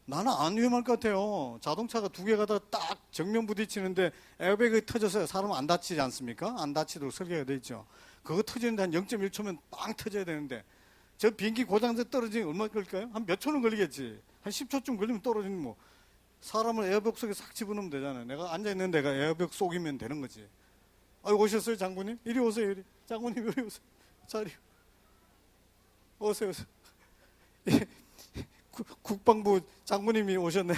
S2: 나는 안 위험할 것 같아요. 자동차가 두 개가 다 딱 정면 부딪히는데 에어백이 터져서 사람 안 다치지 않습니까? 안 다치도록 설계가 돼 있죠. 그거 터지는데 한 0.1초면 빵 터져야 되는데 저 비행기 고장돼 떨어지면 얼마 걸릴까요? 한 몇 초는 걸리겠지. 한 10초쯤 걸리면 떨어지면 뭐 사람을 에어백 속에 싹 집어넣으면 되잖아요. 내가 앉아있는 데가 에어백 속이면 되는 거지. 오셨어요, 장군님? 이리 오세요, 이리. 장군님, 이리 오세요. 자리. 오세요, 오세요. 예, 국방부 장군님이 오셨네.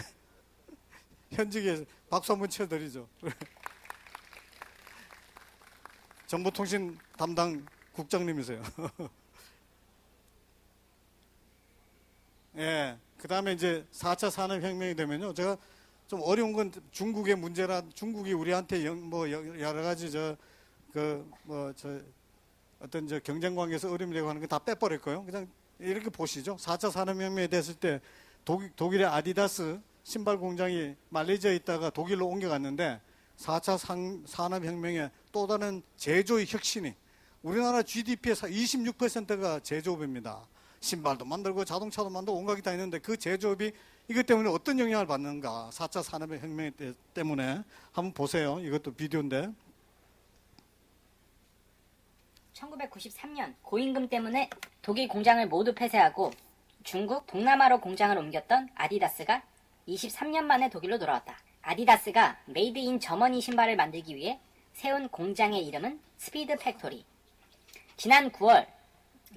S2: 현직에 박수 한번 쳐드리죠. 정보통신 담당 국장님이세요. 예. 그 다음에 이제 4차 산업혁명이 되면요. 제가 좀 어려운 건 중국의 문제라, 중국이 우리한테 여러 가지 어떤 경쟁 관계에서 어려움이 되고 하는 거 다 빼버릴 거예요. 그냥 이렇게 보시죠. 4차 산업혁명이 됐을 때 독일의 아디다스 신발 공장이 말레이시아에 있다가 독일로 옮겨갔는데 4차 산업혁명의 또 다른 제조의 혁신이 우리나라 GDP의 26%가 제조업입니다. 신발도 만들고 자동차도 만들고 온갖 게 다 있는데 그 제조업이 이것 때문에 어떤 영향을 받는가 4차 산업혁명 때문에 한번 보세요. 이것도 비디오인데
S9: 1993년 고임금 때문에 독일 공장을 모두 폐쇄하고 중국 동남아로 공장을 옮겼던 아디다스가 23년 만에 독일로 돌아왔다. 아디다스가 메이드 인 저머니 신발을 만들기 위해 세운 공장의 이름은 스피드 팩토리. 지난 9월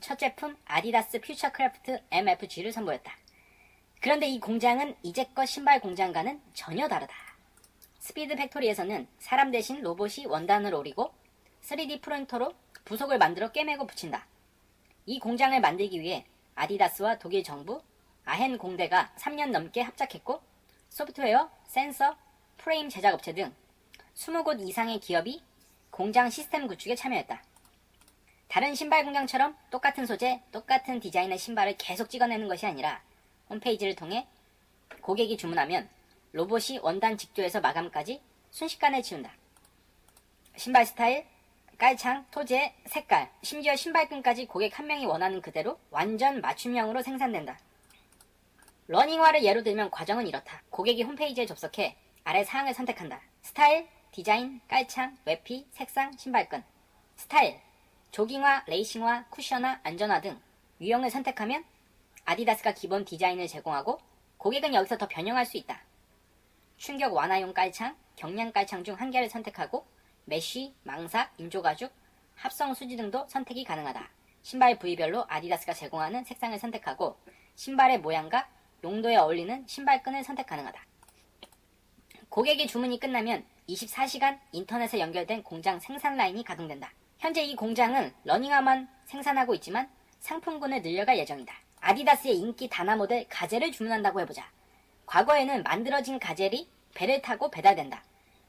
S9: 첫 제품 아디다스 퓨처크래프트 MFG를 선보였다. 그런데 이 공장은 이제껏 신발 공장과는 전혀 다르다. 스피드 팩토리에서는 사람 대신 로봇이 원단을 오리고 3D 프린터로 부속을 만들어 꿰매고 붙인다. 이 공장을 만들기 위해 아디다스와 독일 정부, 아헨 공대가 3년 넘게 합작했고 소프트웨어, 센서, 프레임 제작업체 등 20곳 이상의 기업이 공장 시스템 구축에 참여했다. 다른 신발 공장처럼 똑같은 소재, 똑같은 디자인의 신발을 계속 찍어내는 것이 아니라 홈페이지를 통해 고객이 주문하면 로봇이 원단 직조에서 마감까지 순식간에 지운다. 신발 스타일, 깔창, 토제, 색깔, 심지어 신발끈까지 고객 한 명이 원하는 그대로 완전 맞춤형으로 생산된다. 러닝화를 예로 들면 과정은 이렇다. 고객이 홈페이지에 접속해 아래 사항을 선택한다. 스타일, 디자인, 깔창, 외피, 색상, 신발끈. 스타일, 조깅화, 레이싱화, 쿠션화, 안전화 등 유형을 선택하면 아디다스가 기본 디자인을 제공하고 고객은 여기서 더 변형할 수 있다. 충격 완화용 깔창, 경량 깔창 중 한 개를 선택하고 메쉬, 망사, 인조가죽, 합성 수지 등도 선택이 가능하다. 신발 부위별로 아디다스가 제공하는 색상을 선택하고 신발의 모양과 용도에 어울리는 신발끈을 선택 가능하다. 고객의 주문이 끝나면 24시간 인터넷에 연결된 공장 생산 라인이 가동된다. 현재 이 공장은 러닝화만 생산하고 있지만 상품군을 늘려갈 예정이다. 아디다스의 인기 단화 모델 가젤을 주문한다고 해보자. 과거에는 만들어진 가젤이 배를 타고 배달된다.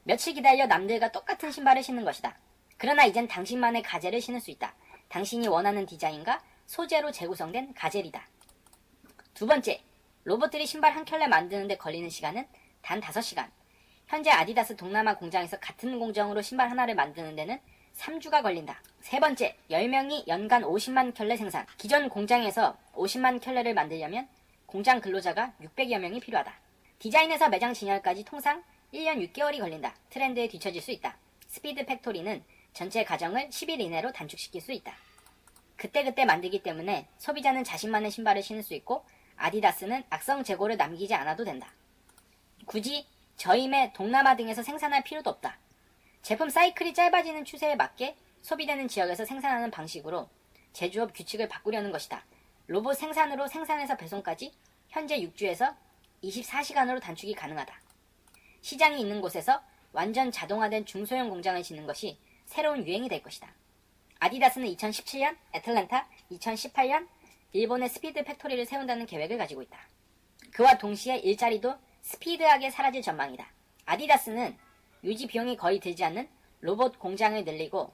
S9: 며칠 기다려 남들과 똑같은 신발을 신는 것이다. 그러나 이젠 당신만의 가젤을 신을 수 있다. 당신이 원하는 디자인과 소재로 재구성된 가젤이다. 두 번째, 로봇들이 신발 한 켤레 만드는데 걸리는 시간은 단 5시간. 현재 아디다스 동남아 공장에서 같은 공정으로 신발 하나를 만드는 데는 3주가 걸린다. 세 번째, 10명이 연간 50만 켤레 생산. 기존 공장에서 50만 켤레를 만들려면 공장 근로자가 600여 명이 필요하다. 디자인에서 매장 진열까지 통상 1년 6개월이 걸린다. 트렌드에 뒤처질 수 있다. 스피드 팩토리는 전체 과정을 10일 이내로 단축시킬 수 있다. 그때그때 만들기 때문에 소비자는 자신만의 신발을 신을 수 있고 아디다스는 악성 재고를 남기지 않아도 된다. 굳이 저임의 동남아 등에서 생산할 필요도 없다. 제품 사이클이 짧아지는 추세에 맞게 소비되는 지역에서 생산하는 방식으로 제조업 규칙을 바꾸려는 것이다. 로봇 생산으로 생산에서 배송까지 현재 6주에서 24시간으로 단축이 가능하다. 시장이 있는 곳에서 완전 자동화된 중소형 공장을 짓는 것이 새로운 유행이 될 것이다. 아디다스는 2017년 애틀랜타, 2018년 일본의 스피드 팩토리를 세운다는 계획을 가지고 있다. 그와 동시에 일자리도 스피드하게 사라질 전망이다. 아디다스는 유지 비용이 거의 들지 않는 로봇 공장을 늘리고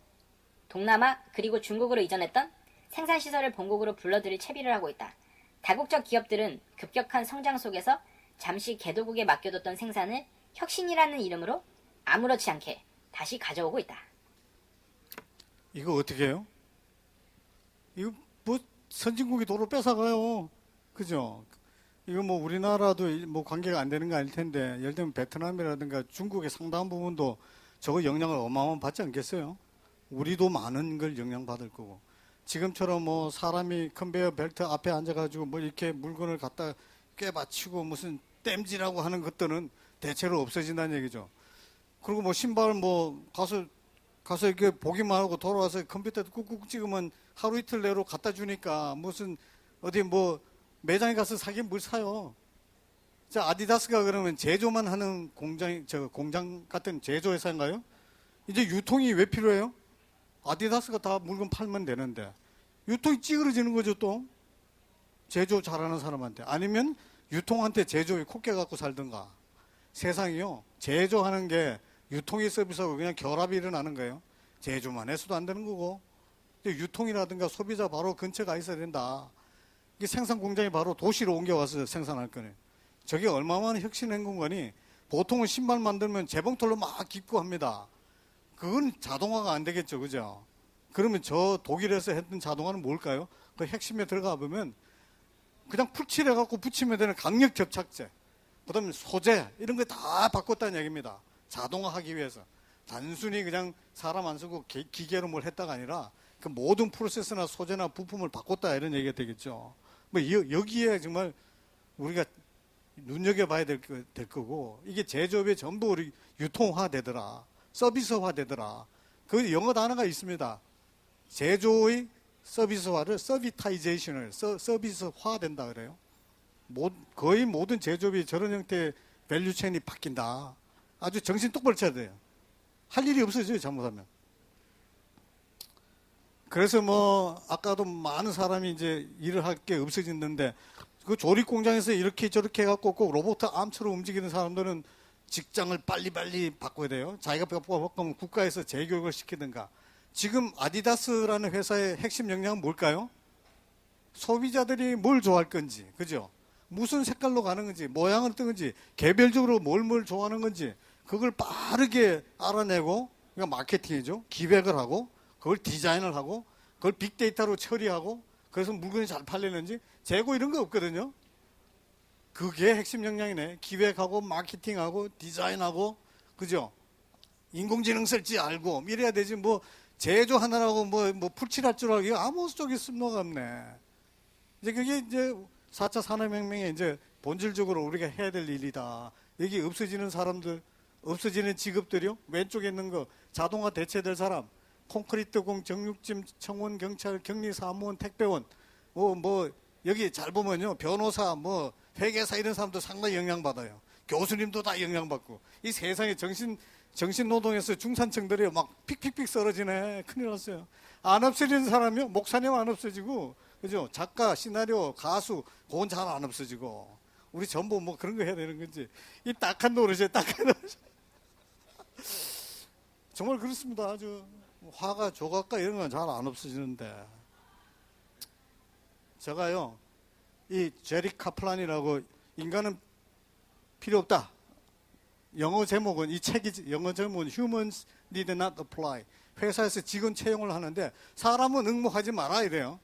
S9: 동남아 그리고 중국으로 이전했던 생산시설을 본국으로 불러들일 채비를 하고 있다. 다국적 기업들은 급격한 성장 속에서 잠시 개도국에 맡겨뒀던 생산을 혁신이라는 이름으로 아무렇지 않게 다시 가져오고 있다.
S2: 이거 어떻게 해요? 이거 뭐 선진국이 도로 뺏어가요. 그죠? 이거 뭐 우리나라도 뭐 관계가 안 되는 거 아닐 텐데 예를 들면 베트남이라든가 중국의 상당한 부분도 저거 영향을 어마어마하게 받지 않겠어요? 우리도 많은 걸 영향받을 거고 지금처럼 뭐 사람이 컨베이어 벨트 앞에 앉아가지고 뭐 이렇게 물건을 갖다 꿰받치고 무슨 땜질하고 하는 것들은 대체로 없어진다는 얘기죠. 그리고 뭐 신발 뭐 가서 가서 이렇게 보기만 하고 돌아와서 컴퓨터에 꾹꾹 찍으면 하루 이틀 내로 갖다 주니까 무슨 어디 뭐 매장에 가서 사긴 뭘 사요. 자, 아디다스가 그러면 제조만 하는 공장 같은 제조회사인가요? 이제 유통이 왜 필요해요? 아디다스가 다 물건 팔면 되는데 유통이 찌그러지는 거죠. 또 제조 잘하는 사람한테, 아니면 유통한테 제조에 콧게 갖고 살든가. 세상이요, 제조하는 게 유통이 서비스하고 그냥 결합이 일어나는 거예요. 제조만 해서도 안 되는 거고, 유통이라든가 소비자 바로 근처가 있어야 된다. 이게 생산 공장이 바로 도시로 옮겨와서 생산할 거네. 저게 얼마만에 혁신한 건가니. 보통은 신발 만들면 재봉틀로 막 깁고 합니다. 그건 자동화가 안 되겠죠, 그죠? 그러면 저 독일에서 했던 자동화는 뭘까요? 그 핵심에 들어가 보면 그냥 풀칠해갖고 붙이면 되는 강력 접착제, 그 다음에 소재, 이런 거 다 바꿨다는 얘기입니다. 자동화하기 위해서. 단순히 그냥 사람 안 쓰고 기계로 뭘 했다가 아니라 그 모든 프로세스나 소재나 부품을 바꿨다, 이런 얘기가 되겠죠. 뭐 여기에 정말 우리가 눈여겨봐야 될 거고, 이게 제조업이 전부 우리 유통화 되더라, 서비스화 되더라. 그 영어 단어가 있습니다. 제조의 서비스화를 서비타이제이션을 서비스화 된다 그래요. 거의 모든 제조업이 저런 형태의 밸류체인이 바뀐다. 아주 정신 똑바로 차야 돼요. 할 일이 없어져요, 잘못하면. 그래서 뭐 아까도 많은 사람이 이제 일을 할 게 없어졌는데, 그 조립 공장에서 이렇게 저렇게 해갖고 꼭 로봇 암처럼 움직이는 사람들은 직장을 빨리빨리 바꿔야 돼요. 자기가 바꾸면 국가에서 재교육을 시키든가. 지금 아디다스라는 회사의 핵심 역량은 뭘까요? 소비자들이 뭘 좋아할 건지, 그죠? 무슨 색깔로 가는 건지, 모양을 뜨는 건지, 개별적으로 뭘 좋아하는 건지, 그걸 빠르게 알아내고, 그러니까 마케팅이죠. 기획을 하고, 그걸 디자인을 하고, 그걸 빅데이터로 처리하고, 그래서 물건이 잘 팔리는지, 재고 이런 거 없거든요. 그게 핵심 역량이네. 기획하고, 마케팅하고, 디자인하고, 그죠? 인공지능 쓸지 알고, 이래야 되지. 뭐, 제조하느라고 뭐 풀칠할 줄 알고, 이거 아무 쪽에 쓸모가 없네. 이제 그게 이제 4차 산업혁명의 이제 본질적으로 우리가 해야 될 일이다. 여기 없어지는 사람들, 없어지는 직업들이요. 왼쪽에 있는 거, 자동화 대체될 사람, 콘크리트 공, 정육점, 청원, 경찰, 격리, 사무원, 택배원, 여기 잘 보면요, 변호사, 회계사 이런 사람도 상당히 영향받아요. 교수님도 다 영향받고. 이 세상에 정신노동에서 중산층들이 막 픽픽픽 썰어지네. 큰일 났어요. 안 없어지는 사람이요, 목사님 안 없어지고, 그죠? 작가, 시나리오, 가수, 그건 잘 안 없어지고. 우리 전부 뭐 그런 거 해야 되는 건지. 이 딱한 노릇이에요, 딱한 노릇. 정말 그렇습니다. 아주 화가, 조각가 이런 건 잘 안 없어지는데. 제가요, 이 제리 카플란이라고, 인간은 필요 없다. 영어 제목은, 이 책이 영어 제목은 Humans Need Not Apply. 회사에서 직원 채용을 하는데 사람은 응모하지 마라 이래요.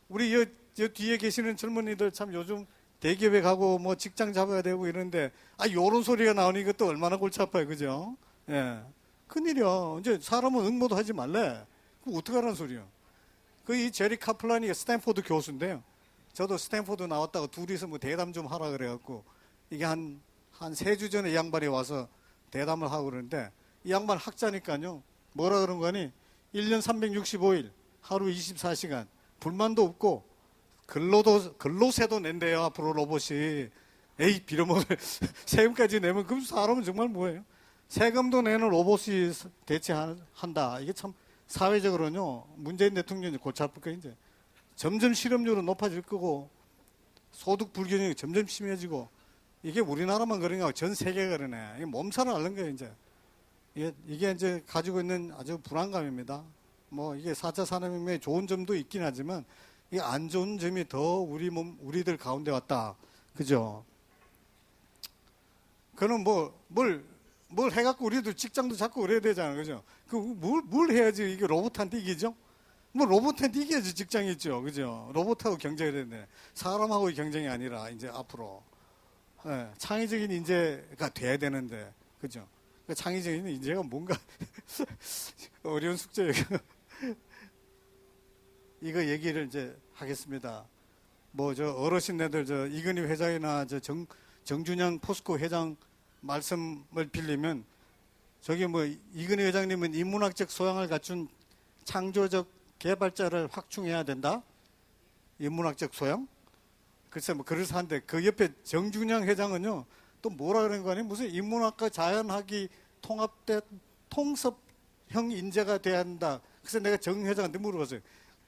S2: 우리 여 뒤에 계시는 젊은이들 참 요즘 대기업에 가고 뭐 직장 잡아야 되고 이러는데, 요런 소리가 나오니 이것도 얼마나 골치 아파요, 그죠? 예. 큰일이야. 이제 사람은 응모도 하지 말래. 그럼 어떡하라는 소리야. 이 제리 카플란이 스탠포드 교수인데요. 저도 스탠포드 나왔다가 둘이서 뭐 대담 좀 하라 그래갖고, 이게 한 3주 전에 이 양반이 와서 대담을 하고 그러는데, 이 양반 학자니까요, 뭐라 그런 거니, 1년 365일, 하루 24시간, 불만도 없고, 근로세도 낸대요, 앞으로 로봇이. 에이, 빌어먹을, 세금까지 내면, 그럼 사람은 정말 뭐예요? 세금도 내는 로봇이 대체한다. 이게 참, 사회적으로는요, 문재인 대통령이 골치 아플 거예요, 이제. 점점 실업률은 높아질 거고, 소득 불균형이 점점 심해지고, 이게 우리나라만 그런 게 아니고 전 세계가 그러네. 이게 몸살을 앓는 거예요, 이제. 이게 이제 가지고 있는 아주 불안감입니다. 이게 4차 산업혁명의 좋은 점도 있긴 하지만, 이게 안 좋은 점이 더 우리들 가운데 왔다. 그죠? 그는 뭘 해갖고 우리도 직장도 잡고 그래야 되잖아요. 그죠? 뭘 해야지 이게 로봇한테 이기죠? 로봇한테 이겨야지 직장이 있죠. 그죠? 로봇하고 경쟁을 해야 되는데, 사람하고의 경쟁이 아니라, 이제 앞으로. 네, 창의적인 인재가 돼야 되는데, 그죠? 창의적인 인재가 뭔가, 어려운 숙제예요. 이거 얘기를 이제 하겠습니다. 어르신네들, 이건희 회장이나 정준영 포스코 회장 말씀을 빌리면, 저기 뭐 이근희 회장님은 인문학적 소양을 갖춘 창조적 개발자를 확충해야 된다. 인문학적 소양? 글쎄 뭐 그래서 한데 그 옆에 정준영 회장은요 또 뭐라 그런 거 아니에요? 무슨 인문학과 자연학이 통합된 통섭형 인재가 돼야 한다. 그래서 내가 정 회장한테 물어봤어요.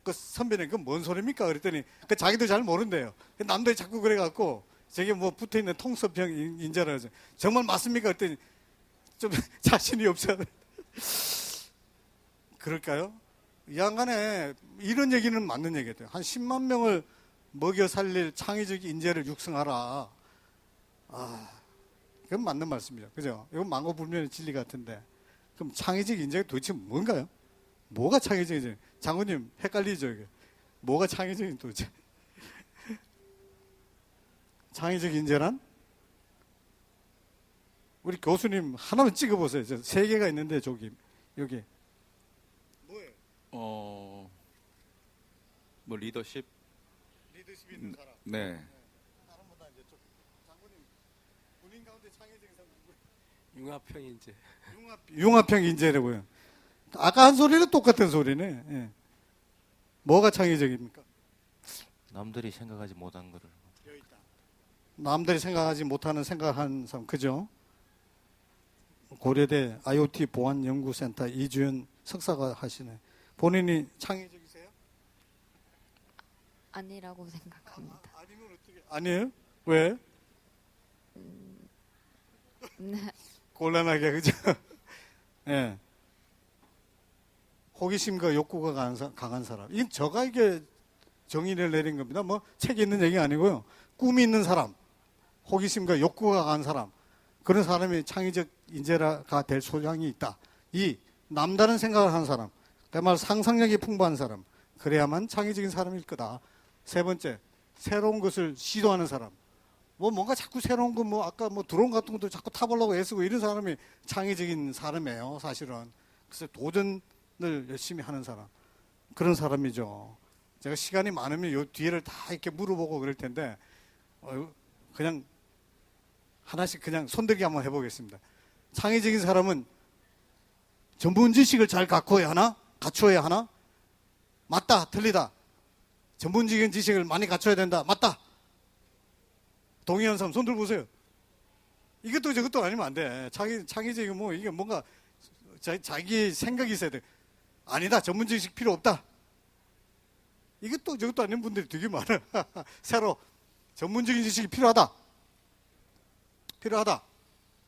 S2: 그 선배님 그 뭔 소리입니까? 그랬더니 그 자기도 잘 모른대요. 남들이 자꾸 그래갖고 저게 뭐 붙어있는 통섭형 인재라 그러죠. 정말 맞습니까? 그랬더니 좀 자신이 없어요. 그럴까요? 이 양간에 이런 얘기는 맞는 얘기예요. 한 10만 명을 먹여 살릴 창의적 인재를 육성하라. 아, 그건 맞는 말씀이죠. 그죠? 이건 망고불면의 진리 같은데. 그럼 창의적 인재가 도대체 뭔가요? 뭐가 창의적 인재? 장군님 헷갈리죠 이게. 뭐가 창의적인 도대체? 창의적 인재란? 우리 교수님 하나만 찍어보세요. 저 세 개가 있는데 저기 여기. 뭐예요?
S10: 뭐 리더십?
S2: 리더십 있는 사람.
S10: 네.
S2: 다른 분다 이제 좀 장군님 군인 가운데 창의적인 사람 누구예요?
S6: 융합형 인재.
S2: 융합형 인재라고요. 아까 한 소리는 똑같은 소리네. 예. 뭐가 창의적입니까?
S11: 남들이 생각하지 못한 거를.
S2: 남들이 생각하지 못하는 생각하는 사람, 그죠? 고려대 IoT 보안연구센터 이주연 석사가 하시네. 본인이 창의적이세요?
S12: 아니라고 생각합니다.
S2: 아니면 어떻게? 아니에요? 왜?
S12: 네.
S2: 곤란하게, 그죠? 예. 호기심과 욕구가 강한 사람. 이건 저가 이게 정의를 내린 겁니다. 뭐 책에 있는 얘기 아니고요. 꿈이 있는 사람, 호기심과 욕구가 강한 사람, 그런 사람이 창의적 인재가 될 소양이 있다. 이 남다른 생각을 하는 사람, 그야말로 상상력이 풍부한 사람, 그래야만 창의적인 사람일 거다. 세 번째, 새로운 것을 시도하는 사람. 뭐 뭔가 자꾸 새로운 거, 뭐 아까 뭐 드론 같은 것도 자꾸 타보려고 애쓰고 이런 사람이 창의적인 사람이에요, 사실은. 그래서 도전을 열심히 하는 사람, 그런 사람이죠. 제가 시간이 많으면 요 뒤에를 다 이렇게 물어보고 그럴 텐데 그냥 하나씩 그냥 손들기 한번 해보겠습니다. 창의적인 사람은 전문 지식을 잘 갖춰야 하나? 맞다, 틀리다. 전문적인 지식을 많이 갖춰야 된다. 맞다. 동의하는 사람 손 들어보세요. 이것도 저것도 아니면 안 돼. 창의적인 뭐 이게 뭔가 자기 생각이 있어야 돼. 아니다. 전문 지식 필요 없다. 이것도 저것도 아닌 분들이 되게 많아. 새로 전문적인 지식이 필요하다.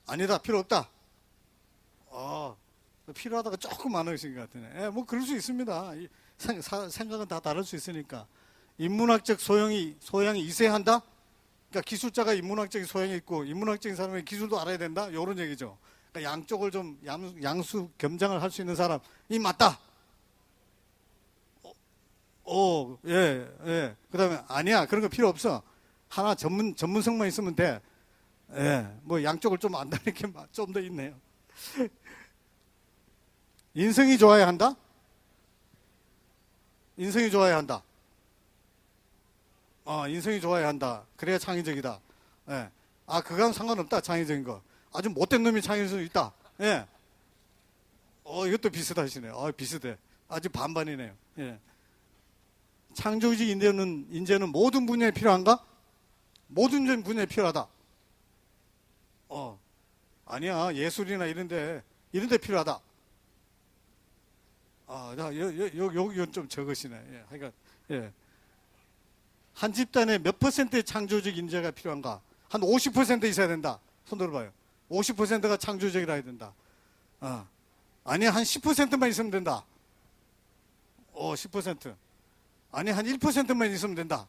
S2: 아니다. 필요 없다. 필요하다가 조금 많으신 것 같으네. 뭐 그럴 수 있습니다. 생각은 다 다를 수 있으니까. 인문학적 소양이 있어야 한다. 그러니까 기술자가 인문학적인 소양이 있고 인문학적인 사람이 기술도 알아야 된다. 이런 얘기죠. 그러니까 양쪽을 좀 양수 겸장을 할 수 있는 사람이 맞다. 예. 그다음에 아니야. 그런 거 필요 없어. 하나 전문성만 있으면 돼. 예. 뭐 양쪽을 좀 안다는 게 좀 더 있네요. 인성이 좋아야 한다. 인성이 좋아야 한다. 그래야 창의적이다. 예. 그건 상관없다. 창의적인 거. 아주 못된 놈이 창의적이 있다. 예. 이것도 비슷하시네요. 비슷해. 아주 반반이네요. 예. 창조적 인재는 모든 분야에 필요한가? 모든 분야에 필요하다. 아니야. 예술이나 이런데 필요하다. 여기 좀 적으시네. 예. 하여간, 예. 한 집단에 몇 퍼센트의 창조적 인재가 필요한가? 한 50% 있어야 된다. 손 들어봐요. 50%가 창조적이라 해야 된다. 아니야. 한 10%만 있으면 된다. 10%. 아니, 한 1%만 있으면 된다.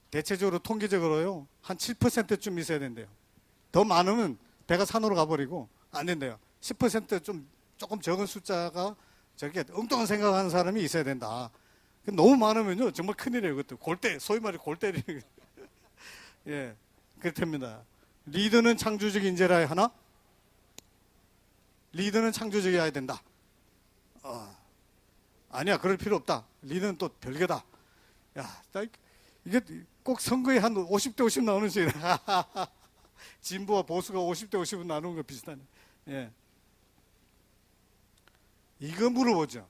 S2: 대체적으로 통계적으로요, 한 7%쯤 있어야 된대요. 더 많으면 배가 산으로 가버리고 안 된대요. 10% 조금 적은 숫자가 저렇게 엉뚱한 생각하는 사람이 있어야 된다. 너무 많으면요, 정말 큰일이에요. 그것도 소위 말해 골 때리는. 예, 그렇답니다. 리더는 창조적 인재라 하나? 리더는 창조적이어야 된다. 아니야, 그럴 필요 없다. 리더는 또 별개다. 야, 이게 꼭 선거에 한 50대 50 나오는 시기네. 진보와 보수가 50대 50은 나누는 거 비슷하네. 예. 이거 물어보죠.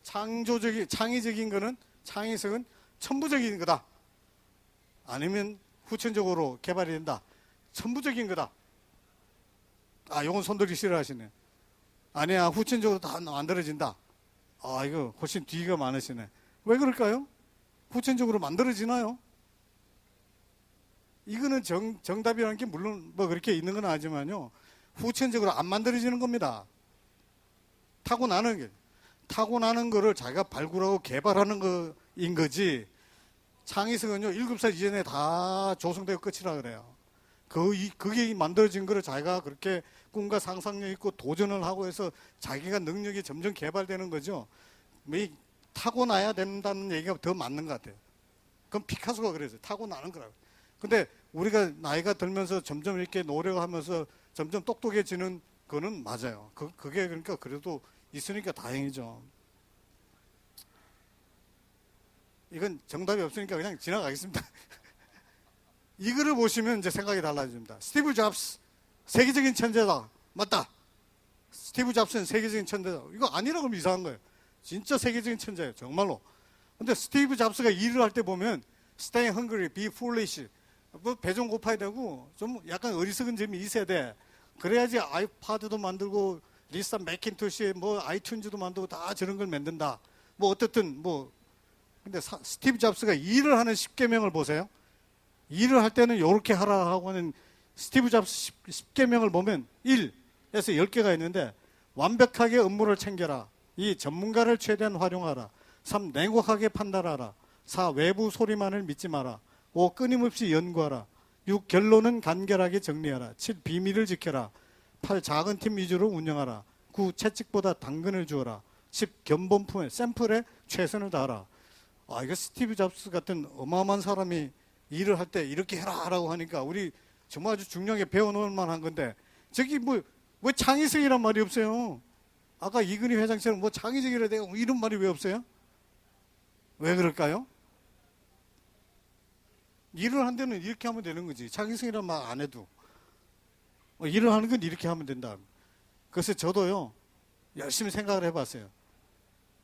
S2: 창의적인 거는, 창의성은 천부적인 거다. 아니면 후천적으로 개발이 된다. 천부적인 거다. 아, 요건 손들기 싫어하시네. 아니야, 후천적으로 다 만들어진다. 아, 이거 훨씬 뒤가 많으시네. 왜 그럴까요? 후천적으로 만들어지나요? 이거는 정답이라는 게 물론 뭐 그렇게 있는 건 아니지만요. 후천적으로 안 만들어지는 겁니다. 타고나는 거를 자기가 발굴하고 개발하는 거인 거지. 창의성은요, 7살 이전에 다 조성되고 끝이라 그래요. 그게 만들어진 거를 자기가 그렇게 꿈과 상상력 있고 도전을 하고 해서 자기가 능력이 점점 개발되는 거죠. 타고나야 된다는 얘기가 더 맞는 것 같아요. 그건 피카소가 그랬어요. 타고나는 거라고. 근데 우리가 나이가 들면서 점점 이렇게 노력하면서 점점 똑똑해지는 거는 맞아요. 그게 그러니까 그래도 있으니까 다행이죠. 이건 정답이 없으니까 그냥 지나가겠습니다. 이거를 보시면 이제 생각이 달라집니다. 스티브 잡스, 세계적인 천재다. 맞다. 스티브 잡스는 세계적인 천재다. 이거 아니라고 하면 이상한 거예요. 진짜 세계적인 천재예요. 정말로. 근데 스티브 잡스가 일을 할 때 보면 stay hungry, be foolish. 뭐 배 좀 고파야 되고 좀 약간 어리석은 점이 있어야 돼. 그래야지 아이파드도 만들고 리사 맥킨토시에 뭐 아이튠즈도 만들고 다 저런 걸 만든다. 뭐 어떻든 뭐 근데 스티브 잡스가 일을 하는 10계명을 보세요. 일을 할 때는 이렇게 하라 하고 하는 스티브 잡스 10계명을 보면 1에서 10개가 있는데 완벽하게 업무를 챙겨라. 2. 전문가를 최대한 활용하라. 3. 냉혹하게 판단하라. 4. 외부 소리만을 믿지 마라. 5. 끊임없이 연구하라. 6. 결론은 간결하게 정리하라. 7. 비밀을 지켜라. 8. 작은 팀 위주로 운영하라. 9. 채찍보다 당근을 주어라. 10. 견본품에 샘플에 최선을 다하라. 아, 이거 스티브 잡스 같은 어마어마한 사람이 일을 할 때 이렇게 해라라고 하니까 우리 정말 아주 중요하게 배워놓을 만한 건데 저기 뭐 왜 창의성이란 말이 없어요? 아까 이근희 회장처럼 뭐 창의적이라 되고 이런 말이 왜 없어요? 왜 그럴까요? 일을 한 데는 이렇게 하면 되는 거지. 창의성이란 말 안 해도. 일을 하는 건 이렇게 하면 된다. 그래서 저도요, 열심히 생각을 해봤어요.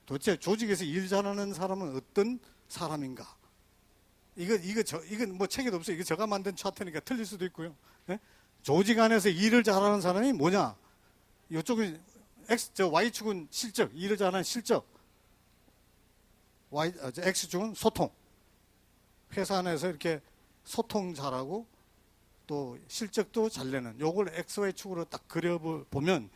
S2: 도대체 조직에서 일 잘하는 사람은 어떤 사람인가? 이건 뭐 책에도 없어요. 이거 제가 만든 차트니까 틀릴 수도 있고요. 네? 조직 안에서 일을 잘하는 사람이 뭐냐? 이쪽은 Y축은 실적, 일을 잘하는 실적. X축은 소통. 회사 안에서 이렇게 소통 잘하고 또 실적도 잘 내는 요걸 XY축으로 딱 그려보면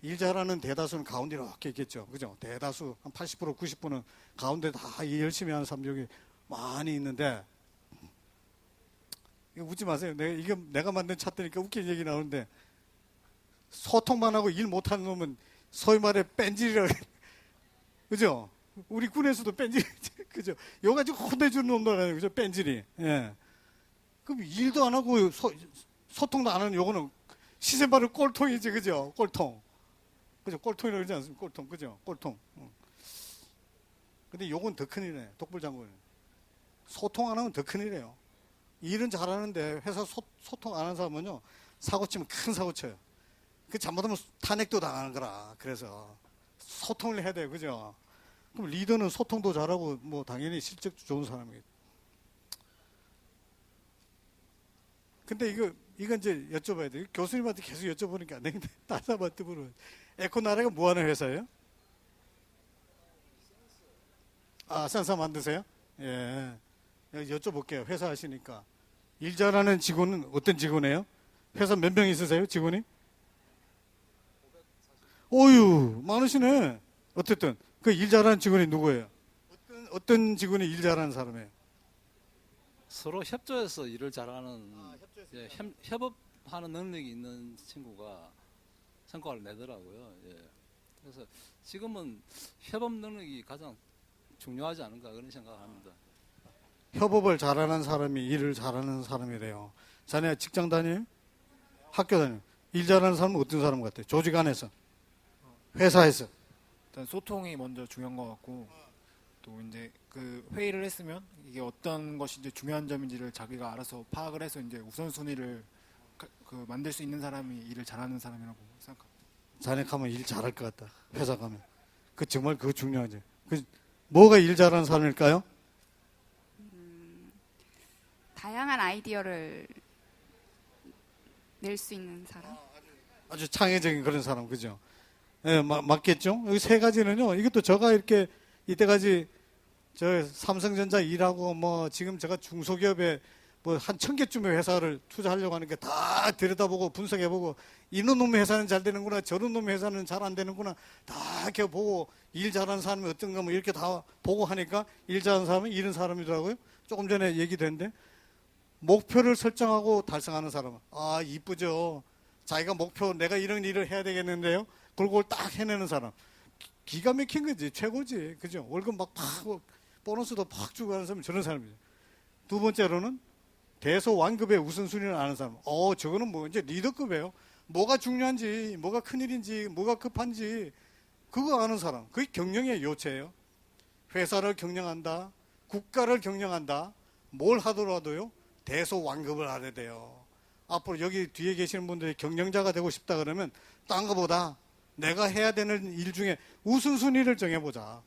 S2: 일 잘하는 대다수는 가운데 이렇게 있겠죠. 그죠? 대다수 한 80% 90%는 가운데 다 열심히 하는 사람들이 많이 있는데 이거 웃지 마세요. 내가 만든 차트니까 웃긴 얘기 나오는데 소통만 하고 일 못하는 놈은 소위 말해 뺀질이라고 그죠? 우리 군에서도 뺀질 그죠? 요 가지고 혼내주는 놈들 아니에요. 그죠? 뺀질이. 예. 그럼 일도 안 하고 소통도 안 하는 요거는 시세 바로 꼴통이지. 그죠? 꼴통. 그죠? 꼴통이라고 그러지 않습니까? 꼴통. 그죠? 꼴통. 근데 요건 더 큰일이네. 독불장군. 소통 안 하면 더 큰일이에요. 일은 잘하는데 회사 소통 안 하는 사람은요, 사고 치면 큰 사고 쳐요. 그 잘못하면 탄핵도 당하는 거라. 그래서 소통을 해야 돼요. 그죠? 그럼 리더는 소통도 잘하고 뭐 당연히 실적도 좋은 사람이겠죠. 근데 이건 이제 여쭤봐야 돼요. 교수님한테 계속 여쭤보니까 안 되는데 다른 사람한테 물어요. 에코나라가 뭐 하는 회사예요? 아, 센서 만드세요? 예. 여쭤볼게요. 회사 하시니까. 일 잘하는 직원은 어떤 직원이에요? 회사 몇 명 있으세요? 직원이? 오유, 많으시네. 어쨌든 그 일 잘하는 직원이 누구예요? 어떤 직원이 일 잘하는 사람이에요?
S10: 서로 협조해서 일을 잘하는 예, 협업하는 능력이 있는 친구가 성과를 내더라고요. 예. 그래서 지금은 협업 능력이 가장 중요하지 않은가 그런 생각합니다.
S2: 협업을 잘하는 사람이 일을 잘하는 사람이래요. 자네 직장 다녀요? 학교 다녀요? 일 잘하는 사람은 어떤 사람 같아요? 조직 안에서? 회사에서?
S13: 일단 소통이 먼저 중요한 것 같고 또 이제 그 회의를 했으면 이게 어떤 것이 이제 중요한 점인지를 자기가 알아서 파악을 해서 이제 우선순위를 만들 수 있는 사람이 일을 잘하는 사람이라고 생각합니다.
S2: 자네 가면 일 잘할 것 같다. 회사 가면. 정말 그거 중요하지. 뭐가 일 잘하는 사람일까요?
S14: 다양한 아이디어를 낼 수 있는 사람.
S2: 아주 창의적인 그런 사람, 그죠? 예, 맞겠죠? 여기 세 가지는요, 이것도 제가 이렇게 이때까지 저 삼성전자 일하고 지금 제가 중소기업에 한 1000개쯤의 회사를 투자하려고 하는 게 다 들여다보고 분석해보고 이런 놈의 회사는 잘 되는구나, 저런 놈의 회사는 잘 안 되는구나, 다 이렇게 보고 일 잘하는 사람이 어떤가 이렇게 다 보고 하니까 일 잘하는 사람은 이런 사람이더라고요. 조금 전에 얘기됐는데 목표를 설정하고 달성하는 사람은 이쁘죠. 자기가 목표 내가 이런 일을 해야 되겠는데요. 그걸 딱 해내는 사람. 기가 막힌 거지. 최고지. 그죠? 월급 막 보너스도 팍 주고 하는 사람은 저런 사람이죠. 두 번째로는 대소완급의 우선순위를 아는 사람. 저거는 이제 리더급이에요. 뭐가 중요한지, 뭐가 큰일인지, 뭐가 급한지 그거 아는 사람. 그게 경영의 요체예요. 회사를 경영한다. 국가를 경영한다. 뭘 하더라도요. 대소완급을 알아야 돼요. 앞으로 여기 뒤에 계시는 분들이 경영자가 되고 싶다 그러면 딴 거보다 내가 해야 되는 일 중에 우선순위를 정해보자.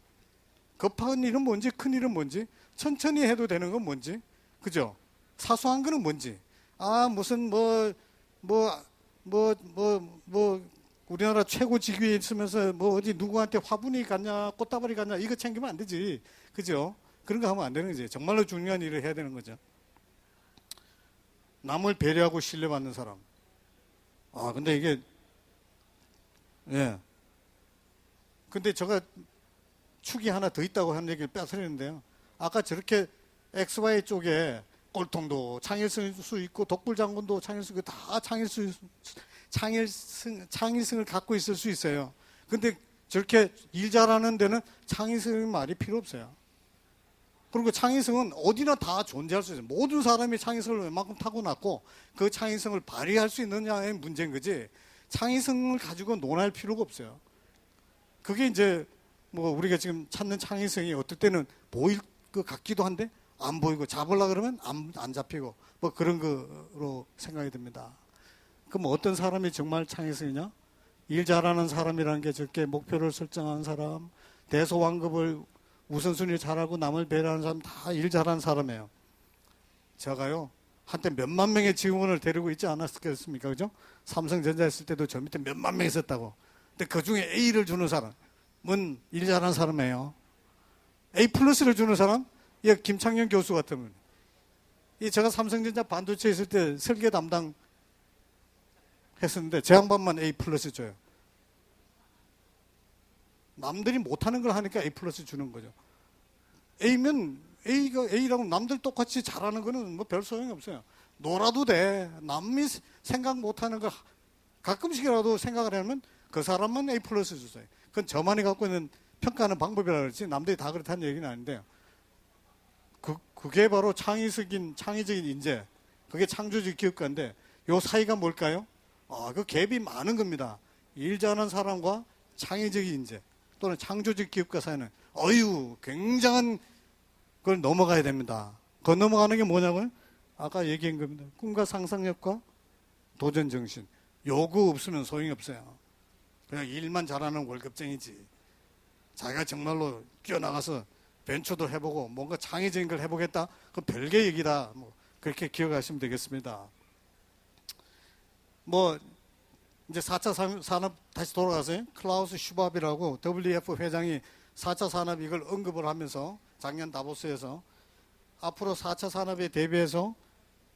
S2: 급한 일은 뭔지, 큰 일은 뭔지, 천천히 해도 되는 건 뭔지, 그죠? 사소한 거는 뭔지. 무슨 우리나라 최고 직위에 있으면서 어디 누구한테 화분이 갔냐, 꽃다발이 갔냐, 이거 챙기면 안 되지. 그죠? 그런 거 하면 안 되는 거지. 정말로 중요한 일을 해야 되는 거죠. 남을 배려하고 신뢰받는 사람. 근데 이게, 예. 근데 제가 축이 하나 더 있다고 하는 얘기를 빼앗으려는데요. 아까 저렇게 XY 쪽에 꼴통도 창일 수 있고, 독불장군도 창일 수 있고, 다 창의성을 갖고 있을 수 있어요. 근데 저렇게 일 잘하는 데는 창의성의 말이 필요 없어요. 그리고 창의성은 어디나 다 존재할 수 있어요. 모든 사람이 창의성을 웬만큼 타고났고 그 창의성을 발휘할 수 있느냐의 문제인 거지, 창의성을 가지고 논할 필요가 없어요. 그게 이제 우리가 지금 찾는 창의성이 어떨 때는 보일 것 같기도 한데 안 보이고, 잡으려고 그러면 안 잡히고 그런 거로 생각이 듭니다. 그럼 어떤 사람이 정말 창의성이냐? 일 잘하는 사람이라는 게 저렇게 목표를 설정한 사람, 대소완급을 우선순위 잘하고 남을 배려하는 사람, 다 일 잘하는 사람이에요. 제가요, 한때 몇만 명의 직원을 데리고 있지 않았겠습니까? 그죠? 삼성전자 했을 때도 저 밑에 몇만 명 있었다고. 근데 그 중에 A를 주는 사람은 일 잘하는 사람이에요. A 플러스를 주는 사람? 김창현 교수 같은 분. 제가 삼성전자 반도체 있을 때 설계 담당 했었는데 제 양반만 A 플러스 줘요. 남들이 못하는 걸 하니까 A 플러스 주는 거죠. A면 A라고 남들 똑같이 잘하는 거는 별 소용이 없어요. 놀아도 돼. 남이 생각 못하는 거 가끔씩이라도 생각을 하면 그 사람만 A 플러스 주세요. 그건 저만이 갖고 있는 평가하는 방법이라 그렇지 남들이 다 그렇다는 얘기는 아닌데요. 그게 바로 창의적인 인재, 그게 창조적 기업가인데 요 사이가 뭘까요? 그 갭이 많은 겁니다. 일 잘하는 사람과 창의적인 인재 또는 창조적 기업가 사이는 굉장한 걸 넘어가야 됩니다. 그 넘어가는 게 뭐냐고요? 아까 얘기한 겁니다. 꿈과 상상력과 도전 정신. 요거 없으면 소용이 없어요. 그냥 일만 잘하는 월급쟁이지. 자기가 정말로 뛰어나가서 벤처도 해보고 뭔가 창의적인 걸 해보겠다? 그건 별개 얘기다. 그렇게 기억하시면 되겠습니다. 이제 4차 산업 다시 돌아가서요. 클라우스 슈밥이라고 WF 회장이 4차 산업 이걸 언급을 하면서 작년 다보스에서 앞으로 4차 산업에 대비해서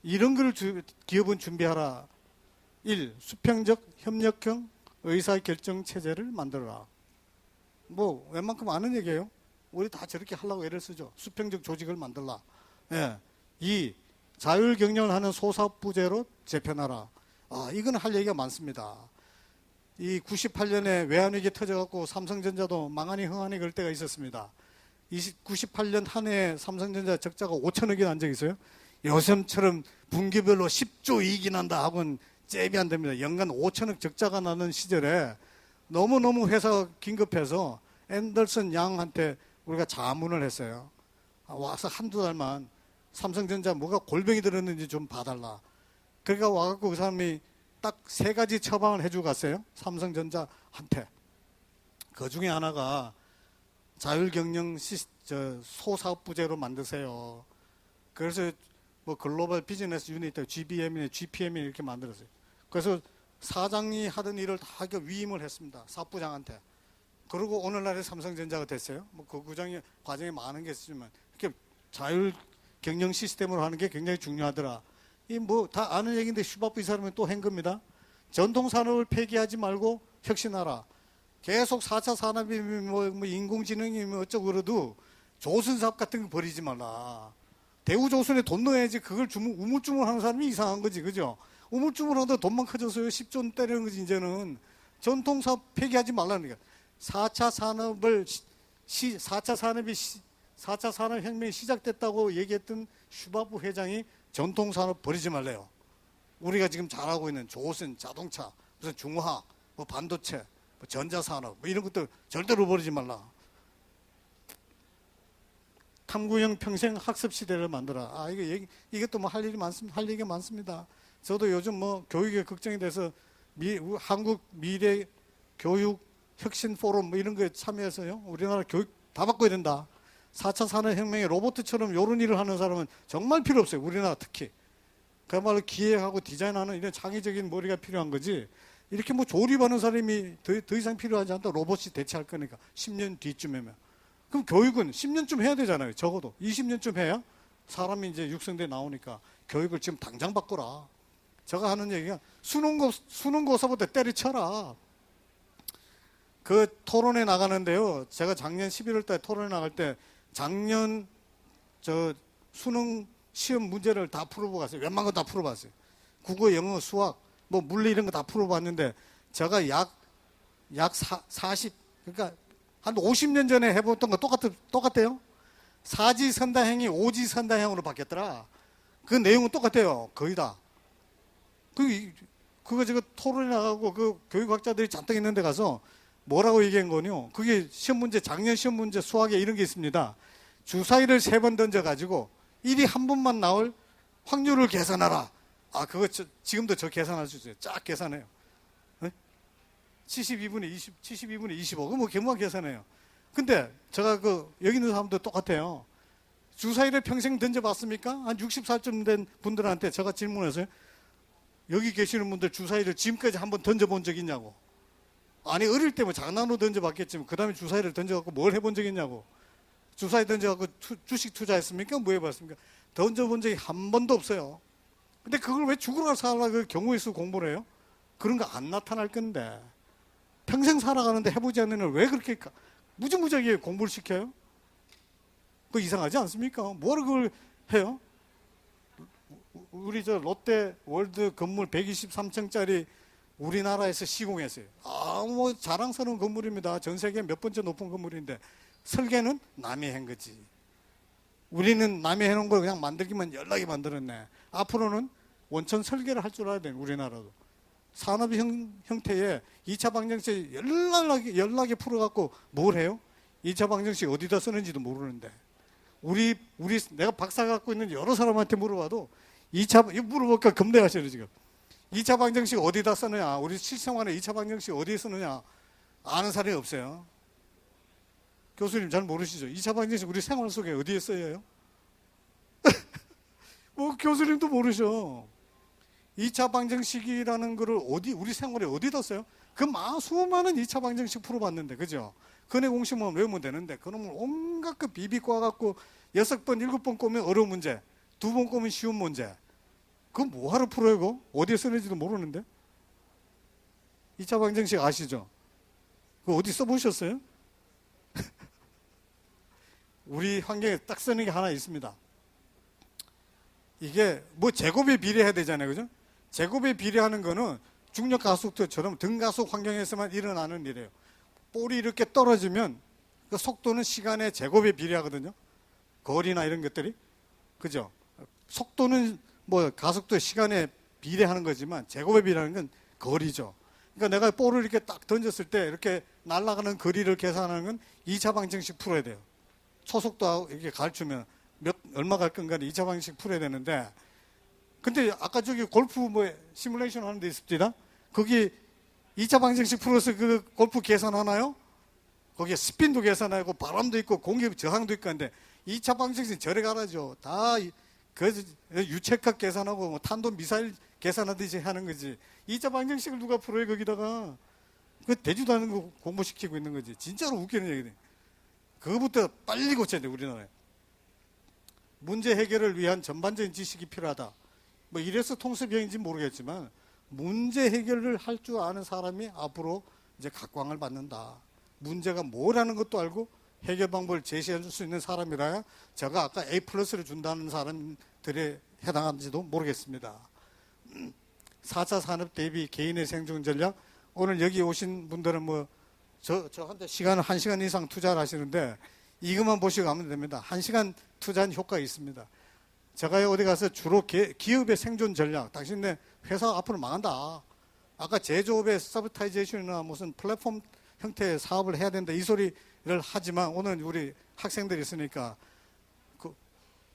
S2: 이런 걸 기업은 준비하라. 1. 수평적 협력형 의사결정 체제를 만들어라. 웬만큼 아는 얘기예요. 우리 다 저렇게 하려고 애를 쓰죠. 수평적 조직을 만들라. 2. 자율 경영을 하는 소사부제로 재편하라. 이건 할 얘기가 많습니다. 이 98년에 외환위기 터져갖고 삼성전자도 망하니 흥하니 그럴 때가 있었습니다. 98년 한 해에 삼성전자 적자가 5천억이 난 적이 있어요. 요즘처럼 분기별로 10조 이익이 난다 하고는 잽이 안 됩니다. 연간 5천억 적자가 나는 시절에 너무너무 회사가 긴급해서 앤더슨 양한테 우리가 자문을 했어요. 와서 한두 달만 삼성전자 뭐가 골병이 들었는지 좀 봐달라. 그러니까 와갖고 그 사람이 딱 3가지 처방을 해주고 갔어요. 삼성전자한테. 그 중에 하나가 자율경영 소사업부제로 만드세요. 그래서 뭐 글로벌 비즈니스 유닛, GBM이나 GPM이 이렇게 만들었어요. 그래서 사장이 하던 일을 다 위임을 했습니다. 사업부장한테. 그리고 오늘날의 삼성전자가 됐어요. 뭐 그 과정에 많은 게 있지만 이렇게 자율 경영 시스템으로 하는 게 굉장히 중요하더라. 이 뭐 다 아는 얘기인데 슈바프 이 사람은 또 한 겁니다. 전통 산업을 폐기하지 말고 혁신하라. 계속 4차 산업이 뭐 인공지능이 뭐 어쩌고 그래도 조선 사업 같은 거 버리지 말라. 대우조선에 돈 넣어야지 그걸 우물쭈물하는 사람이 이상한 거지, 그죠? 우물쭈물하다 돈만 커져서요 10조 때리는 거지. 이제는 전통 사업 폐기하지 말라는 거야. 4차 산업혁명이 시작됐다고 얘기했던 슈바프 회장이 전통산업 버리지 말래요. 우리가 지금 잘하고 있는 조선, 자동차, 무슨 중화학, 뭐 반도체, 뭐 전자산업, 뭐 이런 것들 절대로 버리지 말라. 탐구형 평생 학습 시대를 만들어. 이것도 뭐 할 얘기가 많습니다. 저도 요즘 뭐 교육에 걱정이 돼서 한국 미래 교육 혁신 포럼 뭐 이런 거에 참여해서요. 우리나라 교육 다 바꿔야 된다. 4차 산업혁명에 로봇처럼 이런 일을 하는 사람은 정말 필요 없어요. 우리나라 특히. 그야말로 기획하고 디자인하는 이런 창의적인 머리가 필요한 거지. 이렇게 뭐 조립하는 사람이 더 이상 필요하지 않다. 로봇이 대체할 거니까. 10년 뒤쯤이면. 그럼 교육은 10년쯤 해야 되잖아요. 적어도. 20년쯤 해야 사람이 이제 육성돼 나오니까 교육을 지금 당장 바꾸라. 제가 하는 얘기가 수능고사보다 때려쳐라. 그 토론회 나가는데요. 제가 작년 11월 달에 토론회 나갈 때 작년 수능 시험 문제를 다 풀어보고 갔어요. 웬만한 거 다 풀어봤어요. 국어, 영어, 수학, 뭐 물리 이런 거 다 풀어봤는데 제가 약 40, 그러니까 한 50년 전에 해봤던 거 똑같아요. 사지선다형이 오지선다형으로 바뀌었더라. 그 내용은 똑같아요. 거의 다. 그거 제가 토론에 나가고 그 교육학자들이 잔뜩 있는 데 가서 뭐라고 얘기한 거요? 그게 작년 시험 문제 수학에 이런 게 있습니다. 주사위를 3번 던져가지고 1이 한 번만 나올 확률을 계산하라. 그거 지금도 저 계산할 수 있어요. 쫙 계산해요. 72분의 25. 그거 뭐 개무한 계산해요. 근데 제가 여기 있는 사람도 똑같아요. 주사위를 평생 던져봤습니까? 한 60살쯤 된 분들한테 제가 질문했어요. 여기 계시는 분들 주사위를 지금까지 한번 던져본 적 있냐고. 아니 어릴 때면 장난으로 던져봤겠지만 그 다음에 주사위를 던져갖고 뭘 해본 적 있냐고. 주사위 던져갖고 주식 투자했습니까? 뭐 해봤습니까? 던져본 적이 한 번도 없어요. 근데 그걸 왜 죽으러 살라 그 경우의 수 공부를 해요? 그런 거 안 나타날 건데 평생 살아가는데 해보지 않는 애를 왜 그렇게 무지무지하게 공부를 시켜요? 그거 이상하지 않습니까? 뭐를 그걸 해요? 우리 롯데 월드 건물 123층짜리 우리나라에서 시공했어요. 뭐 자랑스러운 건물입니다. 전 세계 몇 번째 높은 건물인데 설계는 남이 한 거지. 우리는 남이 해놓은 걸 그냥 만들기만 연락이 만들었네. 앞으로는 원천 설계를 할 줄 알아야 돼. 우리나라도. 산업 형태의 2차 방정식 연락이 풀어갖고 뭘 해요? 2차 방정식 어디다 쓰는지도 모르는데. 내가 박사 갖고 있는 여러 사람한테 물어봐도 이거 물어볼까 겁내하셔요 지금. 2차 방정식 어디다 쓰느냐, 우리 실생활에 2차 방정식 어디에 쓰느냐 아는 사람이 없어요. 교수님 잘 모르시죠? 2차 방정식 우리 생활 속에 어디에 써요? 뭐 교수님도 모르셔. 2차 방정식이라는 거를 우리 생활에 어디다 써요? 그 수많은 2차 방정식 풀어봤는데, 그죠? 근해 공식만 외우면 되는데, 그놈을 온갖 그 비비꼬아 갖고 6번, 7번 꼬면 어려운 문제, 2번 꼬면 쉬운 문제. 그거 뭐하러 풀어요, 그거? 어디에 쓰는지도 모르는데? 2차 방정식 아시죠? 그거 어디 써보셨어요? 우리 환경에 딱 쓰는 게 하나 있습니다. 이게 뭐 제곱에 비례해야 되잖아요, 그죠? 제곱에 비례하는 거는 중력 가속도처럼 등가속 환경에서만 일어나는 일이에요. 볼이 이렇게 떨어지면 그 속도는 시간의 제곱에 비례하거든요. 거리나 이런 것들이. 그죠? 속도는 뭐 가속도 시간에 비례하는 거지만 제곱에 비례하는 건 거리죠. 그러니까 내가 볼을 이렇게 딱 던졌을 때 이렇게 날아가는 거리를 계산하는 건 2차 방정식 풀어야 돼요. 초속도하고 이렇게 가르치면 얼마 갈 건가는 2차 방정식 풀어야 되는데, 근데 아까 저기 골프 뭐 시뮬레이션 하는 데 있습니다. 거기 2차 방정식 풀어서 그 골프 계산하나요? 거기에 스핀도 계산하고 바람도 있고 공기 저항도 있고 한데 2차 방정식 저래 가라죠. 다 그 유체값 계산하고 뭐 탄도 미사일 계산하듯이 하는 거지. 2차 방정식을 누가 풀어요 거기다가. 그 되지도 않은 거 공부시키고 있는 거지. 진짜로 웃기는 얘기네. 그거부터 빨리 고쳐야 돼 우리나라에. 문제 해결을 위한 전반적인 지식이 필요하다. 뭐 이래서 통수병인지 모르겠지만 문제 해결을 할 줄 아는 사람이 앞으로 이제 각광을 받는다. 문제가 뭐라는 것도 알고 해결 방법을 제시해 줄 수 있는 사람이라야 제가 아까 A+를 준다는 사람들에 해당하는지도 모르겠습니다. 4차 산업 대비 개인의 생존 전략. 오늘 여기 오신 분들은 뭐 저한테 시간을 1시간 이상 투자를 하시는데 이것만 보시고 가면 됩니다. 1시간 투자한 효과가 있습니다. 제가 어디 가서 주로 기업의 생존 전략, 당신네 회사 앞으로 망한다. 아까 제조업의 서브타이제이션이나 무슨 플랫폼 형태의 사업을 해야 된다 이 소리를 하지만 오늘 우리 학생들이 있으니까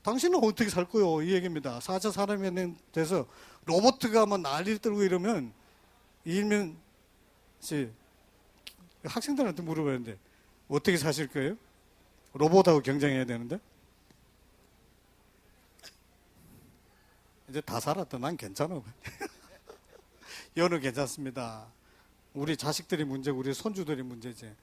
S2: 당신은 어떻게 살 거요? 이 얘기입니다. 4차 산업에 대해서 로봇가 뭐 난리를 떨고 이러면 일면 학생들한테 물어보는데 어떻게 사실 거예요? 로봇하고 경쟁해야 되는데 이제 다 살았다. 난 괜찮아. 여는 괜찮습니다. 우리 자식들이 문제고 우리 손주들이 문제지.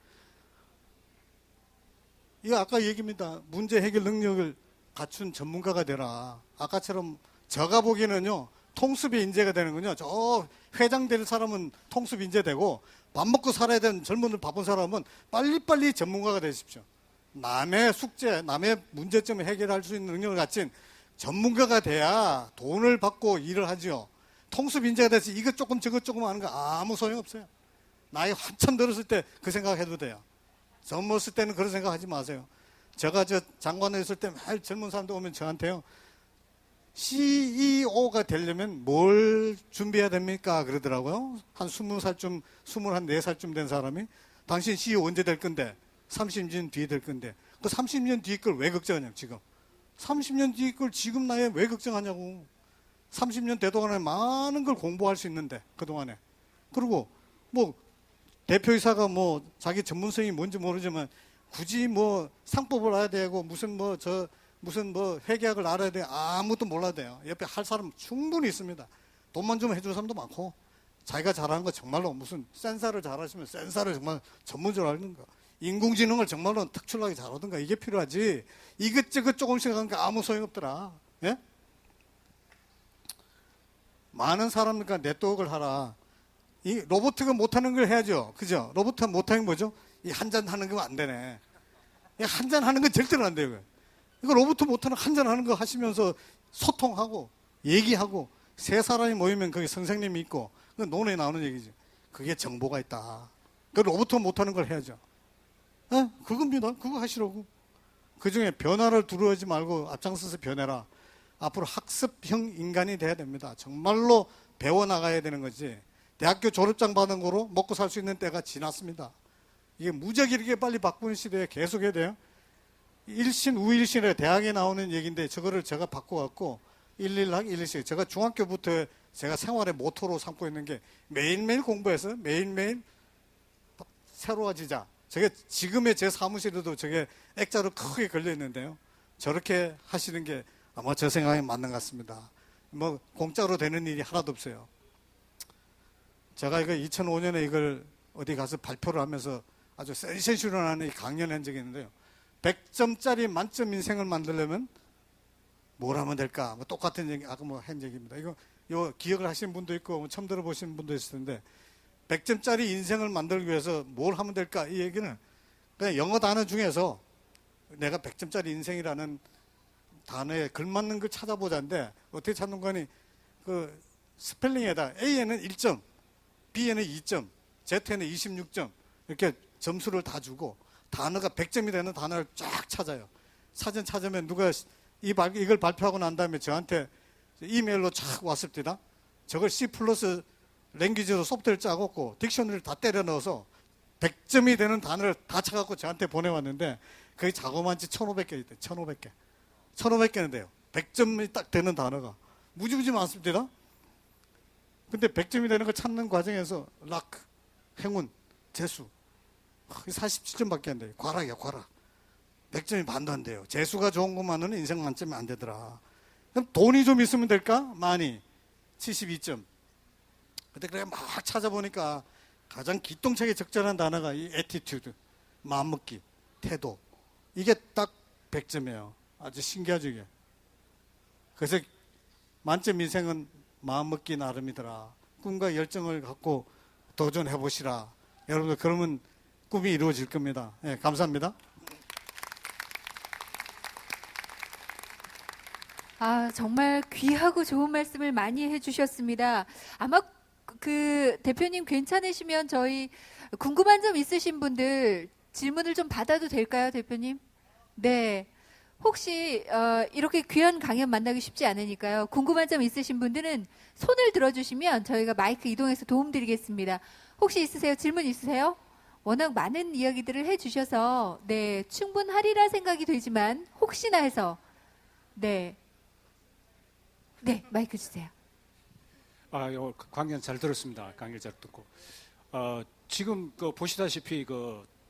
S2: 이거 아까 얘기입니다. 문제 해결 능력을 갖춘 전문가가 되라. 아까처럼 제가 보기에는요. 통수비 인재가 되는군요. 저 회장 될 사람은 통수비 인재 되고 밥 먹고 살아야 되는 젊은 바쁜 사람은 빨리빨리 전문가가 되십시오. 남의 숙제, 남의 문제점을 해결할 수 있는 능력을 갖춘 전문가가 돼야 돈을 받고 일을 하죠. 통수비 인재가 돼서 이것 조금 저것 조금 하는 거 아무 소용없어요. 나이 한참 들었을 때 그 생각해도 돼요. 젊었을 때는 그런 생각하지 마세요. 제가 저 장관에 있을 때 매일 젊은 사람들 오면 저한테요. CEO가 되려면 뭘 준비해야 됩니까? 그러더라고요. 한 20살쯤, 24살쯤 된 사람이 당신 CEO 언제 될 건데? 30년 뒤에 될 건데. 그 30년 뒤에 걸 왜 걱정하냐고 지금. 30년 뒤에 걸 지금 나이에 왜 걱정하냐고. 30년 되동안에 많은 걸 공부할 수 있는데 그동안에. 그리고 뭐 대표이사가 뭐 자기 전문성이 뭔지 모르지만 굳이 뭐 상법을 알아야 되고 무슨 뭐 회계학을 알아야 돼. 아무것도 몰라도 돼요. 옆에 할 사람 충분히 있습니다. 돈만 좀 해주는 사람도 많고 자기가 잘하는 거 정말로 무슨 센서를 잘하시면 센서를 정말 전문적으로 하는가. 인공지능을 정말로 특출나게 잘하든가 이게 필요하지. 이것저것 조금씩 하는 게 아무 소용없더라. 예? 많은 사람들과 네트워크를 하라. 이 로봇가 못하는 걸 해야죠. 그죠? 로봇가 못하는 게 뭐죠? 이 한잔 하는 거 안 되네. 한잔 하는 건 절대로 안 돼요. 이거 로봇 못하는 한잔 하는 거 하시면서 소통하고 얘기하고 세 사람이 모이면 거기 선생님이 있고 그 논에 나오는 얘기죠. 그게 정보가 있다. 그 로봇 못하는 걸 해야죠. 그겁니다. 그거 하시라고. 그중에 변화를 두려워하지 말고 앞장서서 변해라. 앞으로 학습형 인간이 돼야 됩니다. 정말로 배워나가야 되는 거지. 대학교 졸업장 받은 거로 먹고 살 수 있는 때가 지났습니다. 이게 무지하게 이렇게 빨리 바꾸는 시대에 계속 해야 돼요. 일신, 우일신에 대학에 나오는 얘기인데 저거를 제가 바꿔갖고 111학 114. 제가 중학교부터 제가 생활의 모토로 삼고 있는 게 매일매일 공부해서 매일매일 새로워지자. 저게 지금의 제 사무실에도 저게 액자로 크게 걸려 있는데요. 저렇게 하시는 게 아마 저 생각에 맞는 것 같습니다. 뭐 공짜로 되는 일이 하나도 없어요. 제가 이거 2005년에 이걸 어디 가서 발표를 하면서 아주 센세이션한 강연한 적이 있는데요. 100점짜리 만점 인생을 만들려면 뭘 하면 될까? 뭐 똑같은 얘기, 아까 뭐 한 얘기입니다. 이거 기억을 하시는 분도 있고, 뭐 처음 들어보시는 분도 있을 텐데, 100점짜리 인생을 만들기 위해서 뭘 하면 될까? 이 얘기는 그냥 영어 단어 중에서 내가 100점짜리 인생이라는 단어에 걸맞는 걸 찾아보자인데, 어떻게 찾는 거니? 그 스펠링에다 A에는 1점, B에는 2점, Z에는 26점, 이렇게 점수를 다 주고, 단어가 100점이 되는 단어를 쫙 찾아요. 사전 찾으면 누가 이걸 발표하고 난 다음에 저한테 이메일로 쫙 왔을 때다. 저걸 C+ 랭귀지로 소프트웨어를 짜갖고 딕셔너리를 다 때려 넣어서 100점이 되는 단어를 다 찾아갖고 저한테 보내왔는데 그게 자그마치 1,500개 있대. 1,500개. 1500개는 돼요. 100점이 딱 되는 단어가 무지무지 많습니다. 근데 100점이 되는 걸 찾는 과정에서 락, 행운, 재수 47점밖에 안 돼요. 과락이야, 과락. 100점이 반도 안 돼요. 재수가 좋은 것만으로는 인생 만점이 안 되더라. 그럼 돈이 좀 있으면 될까? 많이. 72점. 근데 그래 막 찾아보니까 가장 기똥차게 적절한 단어가 이 attitude, 마음먹기, 태도. 이게 딱 100점이에요. 아주 신기하죠, 이게. 그래서 만점 인생은 마음먹기 나름이더라. 꿈과 열정을 갖고 도전해보시라. 여러분들 그러면 꿈이 이루어질 겁니다. 네, 감사합니다.
S1: 아, 정말 귀하고 좋은 말씀을 많이 해주셨습니다. 아마 그 대표님 괜찮으시면 저희 궁금한 점 있으신 분들 질문을 좀 받아도 될까요, 대표님? 네. 혹시 이렇게 귀한 강연 만나기 쉽지 않으니까요. 궁금한 점 있으신 분들은 손을 들어주시면 저희가 마이크 이동해서 도움드리겠습니다. 혹시 있으세요? 질문 있으세요? 워낙 많은 이야기들을 해주셔서 네, 충분하리라 생각이 되지만 혹시나 해서 네, 마이크 주세요.
S15: 강연 잘 들었습니다. 강연 잘 듣고 지금 보시다시피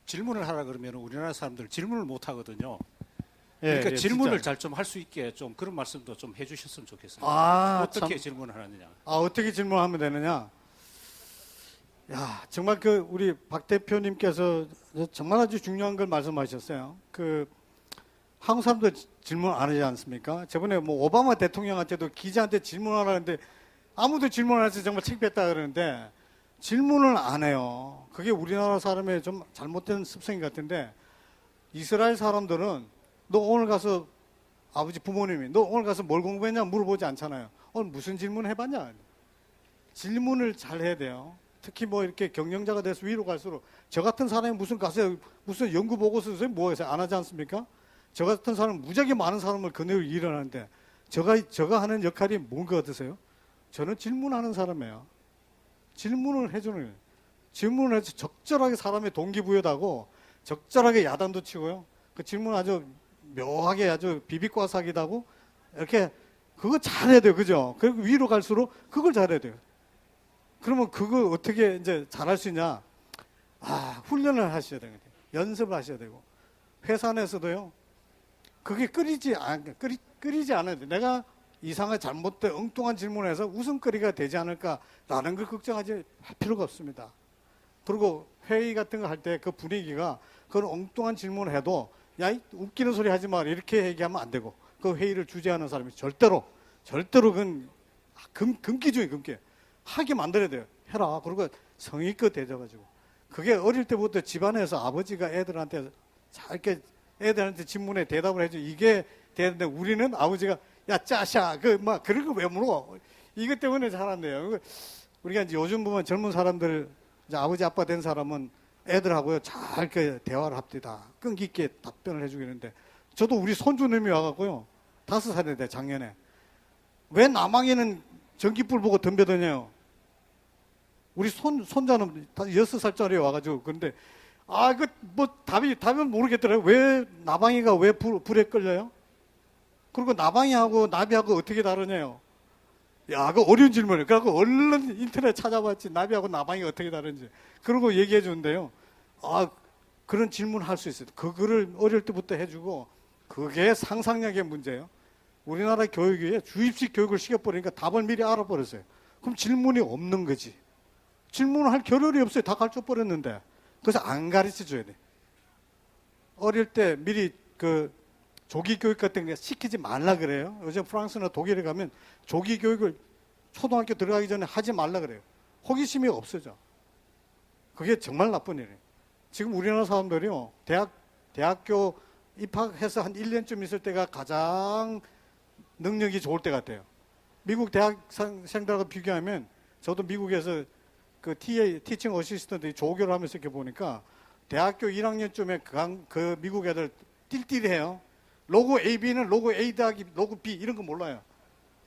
S15: 질문을 하라 그러면 우리나라 사람들 질문을 못 하거든요. 그러니까 질문을 잘 좀 할 수 있게 좀 그런 말씀도 좀 해주셨으면 좋겠습니다. 어떻게 질문을 하느냐?
S2: 어떻게 질문하면 되느냐? 야, 정말 우리 박 대표님께서 정말 아주 중요한 걸 말씀하셨어요. 한국 사람들 질문 안 하지 않습니까? 저번에 오바마 대통령한테도 기자한테 질문하라는데 아무도 질문 안 해서 정말 창피했다 그러는데 질문을 안 해요. 그게 우리나라 사람의 좀 잘못된 습성인 것 같은데 이스라엘 사람들은 너 오늘 가서 아버지 부모님이 너 오늘 가서 뭘 공부했냐 물어보지 않잖아요. 오늘 무슨 질문 해봤냐? 질문을 잘 해야 돼요. 특히 이렇게 경영자가 돼서 위로 갈수록 저 같은 사람이 무슨 가서 무슨 연구 보고서 뭐 해서 안 하지 않습니까? 저 같은 사람은 무지하게 많은 사람을 거느리고 일어나는데 저가 하는 역할이 뭔 것 같으세요? 저는 질문하는 사람이에요. 질문을 해주는 거예요. 질문을 해서 적절하게 사람의 동기부여하고 적절하게 야단도 치고요. 그 질문 아주 묘하게 아주 비비과사기다고 이렇게 그거 잘해야 돼요. 그죠? 그리고 위로 갈수록 그걸 잘해야 돼요. 그러면 그거 어떻게 이제 잘할 수 있냐? 훈련을 하셔야 되거든요. 연습을 하셔야 되고. 회사 내에서도요. 그게 끓이지 않아야 돼. 내가 이상한 잘못된 엉뚱한 질문을 해서 웃음거리가 되지 않을까라는 걸 걱정하지 할 필요가 없습니다. 그리고 회의 같은 거 할 때 그 분위기가 그런 엉뚱한 질문을 해도 야, 웃기는 소리 하지 마. 이렇게 얘기하면 안 되고 그 회의를 주재하는 사람이 절대로 그건 금기중에 금기. 하게 만들어야 돼요. 해라. 그리고 성의껏 대져가지고. 그게 어릴 때부터 집안에서 아버지가 애들한테 이렇게 애들한테 질문에 대답을 해줘. 이게 되는데 우리는 아버지가 야 짜샤 그런 거 왜 물어? 이것 때문에 잘 안 돼요. 우리가 이제 요즘 보면 젊은 사람들 이제 아버지 아빠 된 사람은 애들하고요 잘 대화를 합니다. 끈기 있게 답변을 해주겠는데 저도 우리 손주님이 와갖고요 5살인데 작년에 왜 남항에는 전기불 보고 덤벼드냐요. 우리 손자는 6살짜리 와가지고 그런데 답은 모르겠더라고요. 왜 나방이가 왜 불에 끌려요? 그리고 나방이하고 나비하고 어떻게 다르냐요. 야, 그 어려운 질문이에요. 그래갖고 얼른 인터넷 찾아봤지 나비하고 나방이 어떻게 다른지. 그러고 얘기해 주는데요. 그런 질문 할 수 있어요. 그거를 어릴 때부터 해주고 그게 상상력의 문제예요. 우리나라 교육에 주입식 교육을 시켜버리니까 답을 미리 알아버렸어요. 그럼 질문이 없는 거지. 질문을 할 겨를이 없어요. 다 가르쳐버렸는데. 그래서 안 가르쳐줘야 돼. 어릴 때 미리 조기 교육 같은 거 시키지 말라 그래요. 요즘 프랑스나 독일에 가면 조기 교육을 초등학교 들어가기 전에 하지 말라 그래요. 호기심이 없어져. 그게 정말 나쁜 일이에요. 지금 우리나라 사람들이요. 대학교 입학해서 한 1년쯤 있을 때가 가장 능력이 좋을 때 같아요. 미국 대학생들하고 비교하면 저도 미국에서 티칭 어시스턴트 조교를 하면서 이렇게 보니까 대학교 1학년쯤에 그 미국 애들 띨띨해요. 로고 AB는 로고 A 더하기 로고 B 이런 거 몰라요.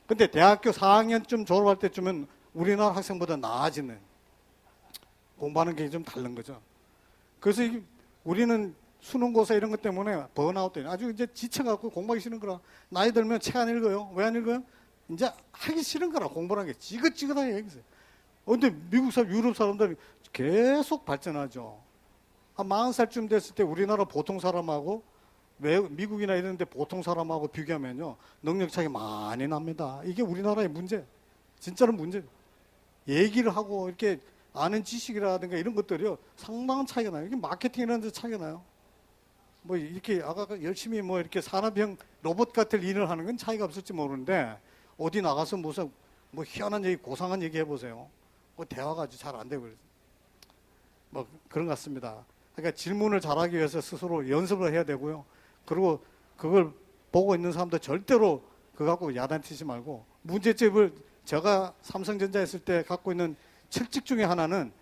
S2: 근데 대학교 4학년쯤 졸업할 때쯤은 우리나라 학생보다 나아지는 공부하는 게 좀 다른 거죠. 그래서 우리는 수능고사 이런 것 때문에 번아웃 아주 이제 지쳐갖고 공부하기 싫은 거라. 나이 들면 책 안 읽어요. 왜 안 읽어요? 이제 하기 싫은 거라. 공부하는 게 지긋지긋하게 얘기했어요. 근데 미국 사람, 유럽 사람들이 계속 발전하죠. 한 40살쯤 됐을 때 우리나라 보통 사람하고 미국이나 이런 데 보통 사람하고 비교하면요. 능력 차이 많이 납니다. 이게 우리나라의 문제. 진짜로 문제. 얘기를 하고 이렇게 아는 지식이라든가 이런 것들이요. 상당한 차이가 나요. 이게 마케팅이라는 데 차이가 나요. 뭐 이렇게 아까 열심히 뭐 이렇게 산업형 로봇 같은 일을 하는 건 차이가 없을지 모르는데 어디 나가서 무슨 뭐 희한한 얘기, 고상한 얘기 해보세요. 뭐 대화가 아주 잘 안 되고 그래서 뭐 그런 것 같습니다. 그러니까 질문을 잘하기 위해서 스스로 연습을 해야 되고요. 그리고 그걸 보고 있는 사람도 절대로 그거 갖고 야단치지 말고 문제집을 제가 삼성전자 했을 때 갖고 있는 철칙 중에 하나는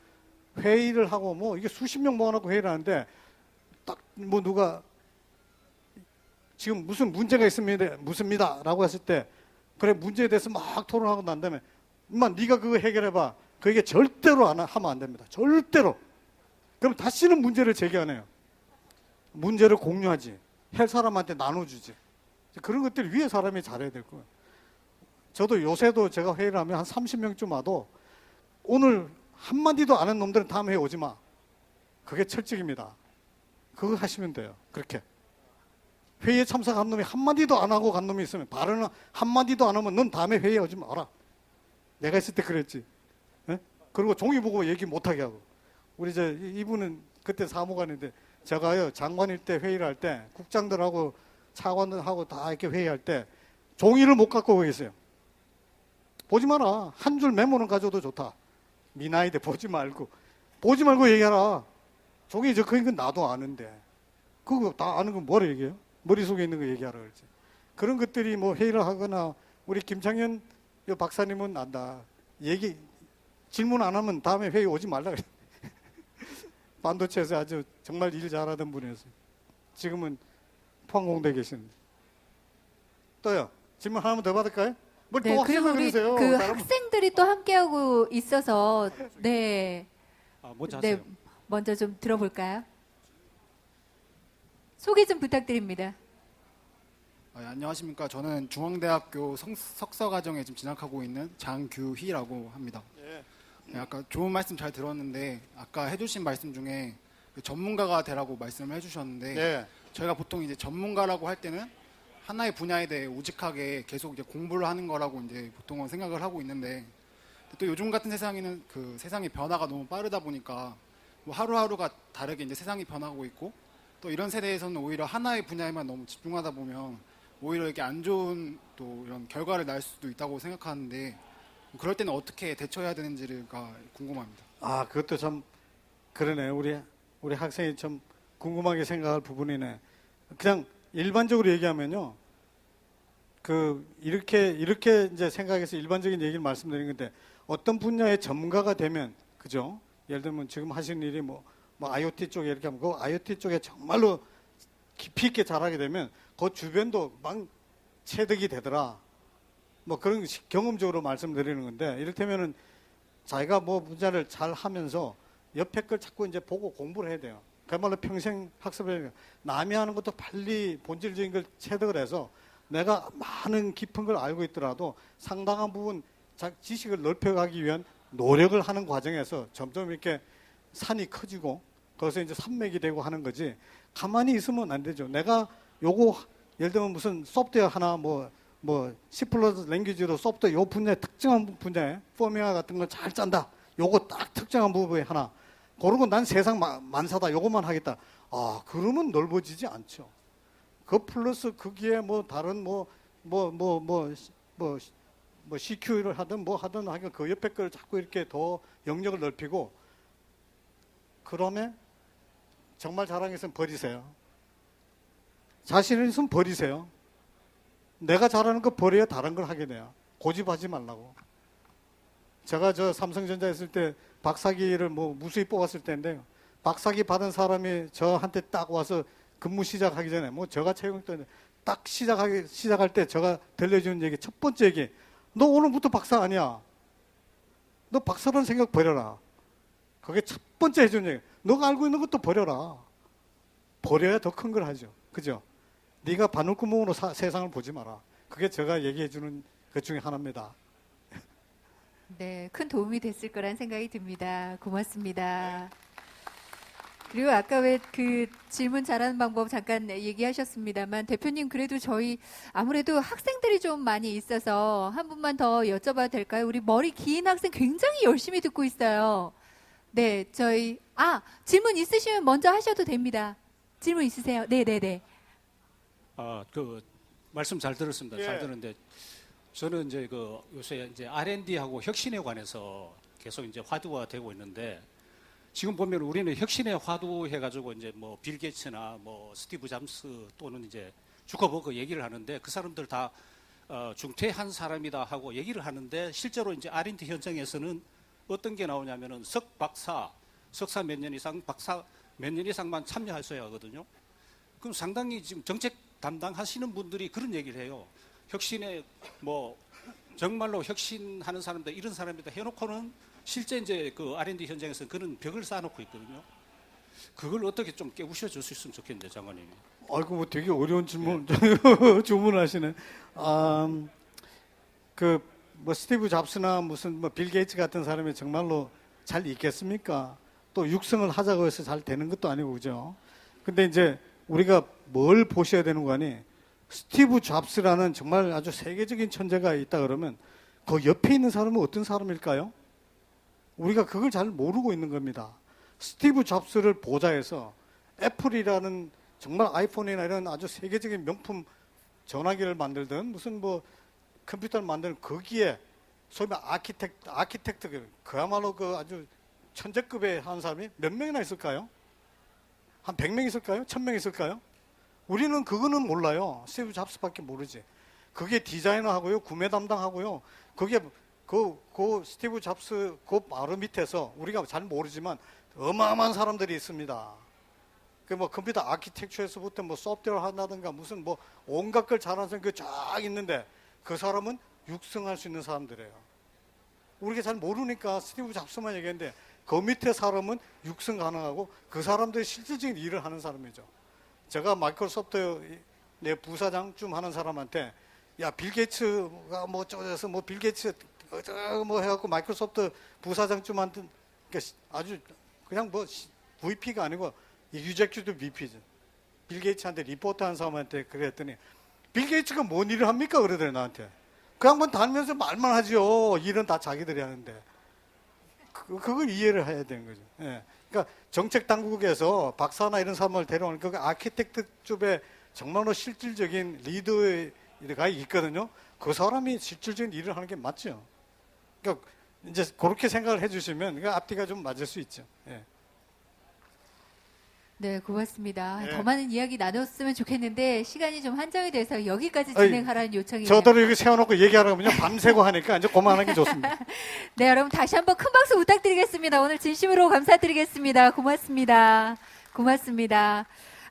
S2: 회의를 하고 뭐 이게 수십 명 모아놓고 회의를 하는데 딱 뭐 누가 지금 무슨 문제가 있습니다 라고 했을 때 그래 문제에 대해서 막 토론하고 난 다음에 엄마 네가 그거 해결해봐. 그게 절대로 하면 안 됩니다. 절대로. 그럼 다시는 문제를 제기 안 해요. 문제를 공유하지. 할 사람한테 나눠주지. 그런 것들 위에 사람이 잘해야 될 거예요. 저도 요새도 제가 회의를 하면 한 30명쯤 와도 오늘 한마디도 안 한 놈들은 다음 회의 오지 마. 그게 철칙입니다. 그거 하시면 돼요. 그렇게. 회의에 참석한 놈이 한마디도 안 하고 간 놈이 있으면 발언은 한마디도 안 하면 넌 다음에 회의에 오지 마라. 내가 있을 때 그랬지. 네? 그리고 종이 보고 얘기 못하게 하고. 우리 이분은 그때 사무관인데 제가요 장관일 때 회의를 할 때 국장들하고 차관들하고 다 이렇게 회의할 때 종이를 못 갖고 계세요. 보지 마라. 한 줄 메모는 가져도 좋다. 미나이데 보지 말고 얘기하라. 종이 그건 나도 아는데 그거 다 아는 건 뭐라 얘기해요? 머릿속에 있는 거 얘기하라 그러지. 그런 것들이 뭐 회의를 하거나 우리 김창현 박사님은 안다. 질문 안 하면 다음에 회의 오지 말라 그래. 반도체에서 아주 정말 일 잘하던 분이었어요. 지금은 포항공대에 계시는데. 또요. 질문 하나만 더 받을까요? 뭘 또
S1: 네,
S2: 학생을
S1: 그리고 우리
S2: 그러세요?
S1: 그 학생들이 또 함께하고 있어서 네.
S15: 먼저
S1: 네,
S15: 하세요.
S1: 먼저 좀 들어볼까요? 소개 좀 부탁드립니다.
S13: 안녕하십니까. 저는 중앙대학교 석사과정에 지금 진학하고 있는 장규희라고 합니다. 네, 아까 좋은 말씀 잘 들었는데 아까 해주신 말씀 중에 그 전문가가 되라고 말씀을 해주셨는데
S2: 네.
S13: 저희가 보통 이제 전문가라고 할 때는 하나의 분야에 대해 우직하게 계속 이제 공부를 하는 거라고 이제 보통은 생각을 하고 있는데 또 요즘 같은 세상에는 그 세상의 변화가 너무 빠르다 보니까 뭐 하루하루가 다르게 이제 세상이 변하고 있고 또 이런 세대에서는 오히려 하나의 분야에만 너무 집중하다 보면 오히려 이렇게 안 좋은 또 이런 결과를 날 수도 있다고 생각하는데 그럴 때는 어떻게 대처해야 되는지가 궁금합니다.
S2: 아, 그것도 참 그러네. 우리 학생이 참 궁금하게 생각할 부분이네. 그냥 일반적으로 얘기하면요. 이렇게 이제 생각해서 일반적인 얘기를 말씀드린 건데 어떤 분야의 전문가가 되면 그죠? 예를 들면 지금 하시는 일이 뭐 IoT 쪽에 이렇게 하면 그 IoT 쪽에 정말로 깊이 있게 잘하게 되면 그 주변도 막 체득이 되더라. 뭐 그런 경험적으로 말씀드리는 건데 이를테면은 자기가 뭐 분야를 잘 하면서 옆에 걸 자꾸 이제 보고 공부를 해야 돼요. 그야말로 평생 학습을 해야 돼요. 남이 하는 것도 빨리 본질적인 걸 체득을 해서 내가 많은 깊은 걸 알고 있더라도 상당한 부분 지식을 넓혀가기 위한 노력을 하는 과정에서 점점 이렇게 산이 커지고 거기서 이제 산맥이 되고 하는 거지 가만히 있으면 안 되죠. 내가 요거 예를 들면 무슨 소프트웨어 하나 뭐 C++ 랭귀지로 소프트웨어 요 분야에 특정한 분야에 포뮬러 같은 걸 잘 짠다. 요거 딱 특정한 부분에 하나. 그러고 난 세상 만사다. 요것만 하겠다. 아, 그러면 넓어지지 않죠. 그 플러스 거기에 뭐 다른 CQ를 하든 뭐 하든 하여간 그 옆에 걸 자꾸 이렇게 더 영역을 넓히고 그러면 정말 자랑했으면 버리세요. 자신이 있으면 버리세요. 내가 잘하는 거 버려야 다른 걸 하게 돼요. 고집하지 말라고. 제가 저 삼성전자 했을 때 박사기를 뭐 무수히 뽑았을 때인데요. 박사기 받은 사람이 저한테 딱 와서 근무 시작하기 전에 뭐 제가 채용했더니 딱 시작할 때 제가 들려주는 얘기 첫 번째 얘기. 너 오늘부터 박사 아니야. 너 박사라는 생각 버려라. 그게 첫 번째 해주는 얘기. 너가 알고 있는 것도 버려라. 버려야 더 큰 걸 하죠. 그죠? 네가 바늘구멍으로 세상을 보지 마라. 그게 제가 얘기해 주는 것 중에 하나입니다.
S1: 네, 큰 도움이 됐을 거란 생각이 듭니다. 고맙습니다. 그리고 아까 왜 그 질문 잘하는 방법 잠깐 얘기하셨습니다만 대표님 그래도 저희 아무래도 학생들이 좀 많이 있어서 한 분만 더 여쭤봐도 될까요? 우리 머리 긴 학생 굉장히 열심히 듣고 있어요. 네, 저희 질문 있으시면 먼저 하셔도 됩니다. 질문 있으세요? 네네네.
S15: 그 말씀 잘 들었습니다. 잘 들었는데 저는 이제 그 요새 이제 R&D하고 혁신에 관해서 계속 이제 화두가 되고 있는데 지금 보면 우리는 혁신에 화두해가지고 이제 뭐 빌 게이츠나 뭐 스티브 잡스 또는 이제 주커버그 얘기를 하는데 그 사람들 다 중퇴한 사람이다 하고 얘기를 하는데 실제로 이제 R&D 현장에서는 어떤 게 나오냐면은 석박사, 석사 몇 년 이상, 박사 몇 년 이상만 참여하셔야 하거든요. 그럼 상당히 지금 정책 담당하시는 분들이 그런 얘기를 해요. 혁신에 뭐 정말로 혁신하는 사람들 이런 사람이다 해놓고는 실제 이제 그 R&D 현장에서는 그런 벽을 쌓아놓고 있거든요. 그걸 어떻게 좀 깨우쳐 줄 수 있으면 좋겠는데 장관님이.
S2: 아이고 뭐 되게 어려운 질문 주문하시네. 그 뭐 스티브 잡스나 무슨 뭐 빌 게이츠 같은 사람이 정말로 잘 있겠습니까? 또 육성을 하자고 해서 잘 되는 것도 아니고 그죠? 근데 이제 우리가 뭘 보셔야 되는 거 아니? 스티브 잡스라는 정말 아주 세계적인 천재가 있다 그러면 그 옆에 있는 사람은 어떤 사람일까요? 우리가 그걸 잘 모르고 있는 겁니다. 스티브 잡스를 보좌해서 애플이라는 정말 아이폰이나 이런 아주 세계적인 명품 전화기를 만들든 무슨 뭐 컴퓨터를 만드는 거기에 소위 말 아키텍트 그야말로 그 아주 천재급의 한 사람이 몇 명이나 있을까요? 한 100명 있을까요? 1000명 있을까요? 우리는 그거는 몰라요. 스티브 잡스밖에 모르지. 그게 디자이너하고요, 구매 담당하고요. 그게 그 스티브 잡스 그 바로 밑에서 우리가 잘 모르지만 어마어마한 사람들이 있습니다. 그 뭐 컴퓨터 아키텍처에서부터 뭐 소프트웨어 한다든가 무슨 뭐 온갖 걸 잘하는 사람 쫙 있는데 그 사람은 육성할 수 있는 사람들이에요. 우리가 잘 모르니까 스티브 잡스만 얘기했는데 그 밑에 사람은 육성 가능하고 그 사람들이 실질적인 일을 하는 사람이죠. 제가 마이크로소프트 내 부사장쯤 하는 사람한테 야 빌 게이츠가 뭐 어쩌서 뭐 빌 게이츠 뭐 해갖고 마이크로소프트 부사장쯤한테 아주 그냥 뭐 VP가 아니고 유젝티브 VP죠. 빌 게이츠한테 리포트한 사람한테 그랬더니 빌 게이츠가 뭔 일을 합니까? 그러더래 나한테. 그 양반 다니면서 말만 하죠. 일은 다 자기들이 하는데. 그걸 이해를 해야 되는 거죠. 예. 그러니까 정책 당국에서 박사나 이런 사람을 데려오는 그 아키텍트 쪽에 정말로 실질적인 리더가 있거든요. 그 사람이 실질적인 일을 하는 게 맞죠. 그러니까 이제 그렇게 생각을 해주시면 그 앞뒤가 좀 맞을 수 있죠. 예.
S1: 네, 고맙습니다.
S2: 네.
S1: 더 많은 이야기 나눴으면 좋겠는데 시간이 좀 한정이 돼서 여기까지 진행하라는 요청이에요.
S2: 저더러 여기 세워놓고 얘기하라면요 밤새고 하니까 이제 그만하는 게 좋습니다.
S1: 네, 여러분 다시 한번 큰 박수 부탁드리겠습니다. 오늘 진심으로 감사드리겠습니다. 고맙습니다. 고맙습니다.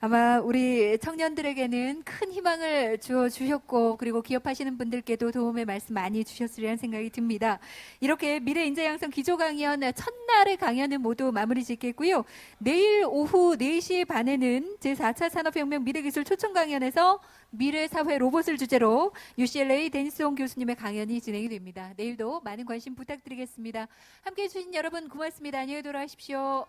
S1: 아마 우리 청년들에게는 큰 희망을 주셨고 그리고 기업하시는 분들께도 도움의 말씀 많이 주셨으리라는 생각이 듭니다. 이렇게 미래인재양성 기조강연 첫날의 강연은 모두 마무리 짓겠고요. 내일 오후 4시 반에는 제4차 산업혁명 미래기술 초청강연에서 미래사회 로봇을 주제로 UCLA 댄스홍 교수님의 강연이 진행이 됩니다. 내일도 많은 관심 부탁드리겠습니다. 함께해 주신 여러분 고맙습니다. 안녕히 돌아가십시오.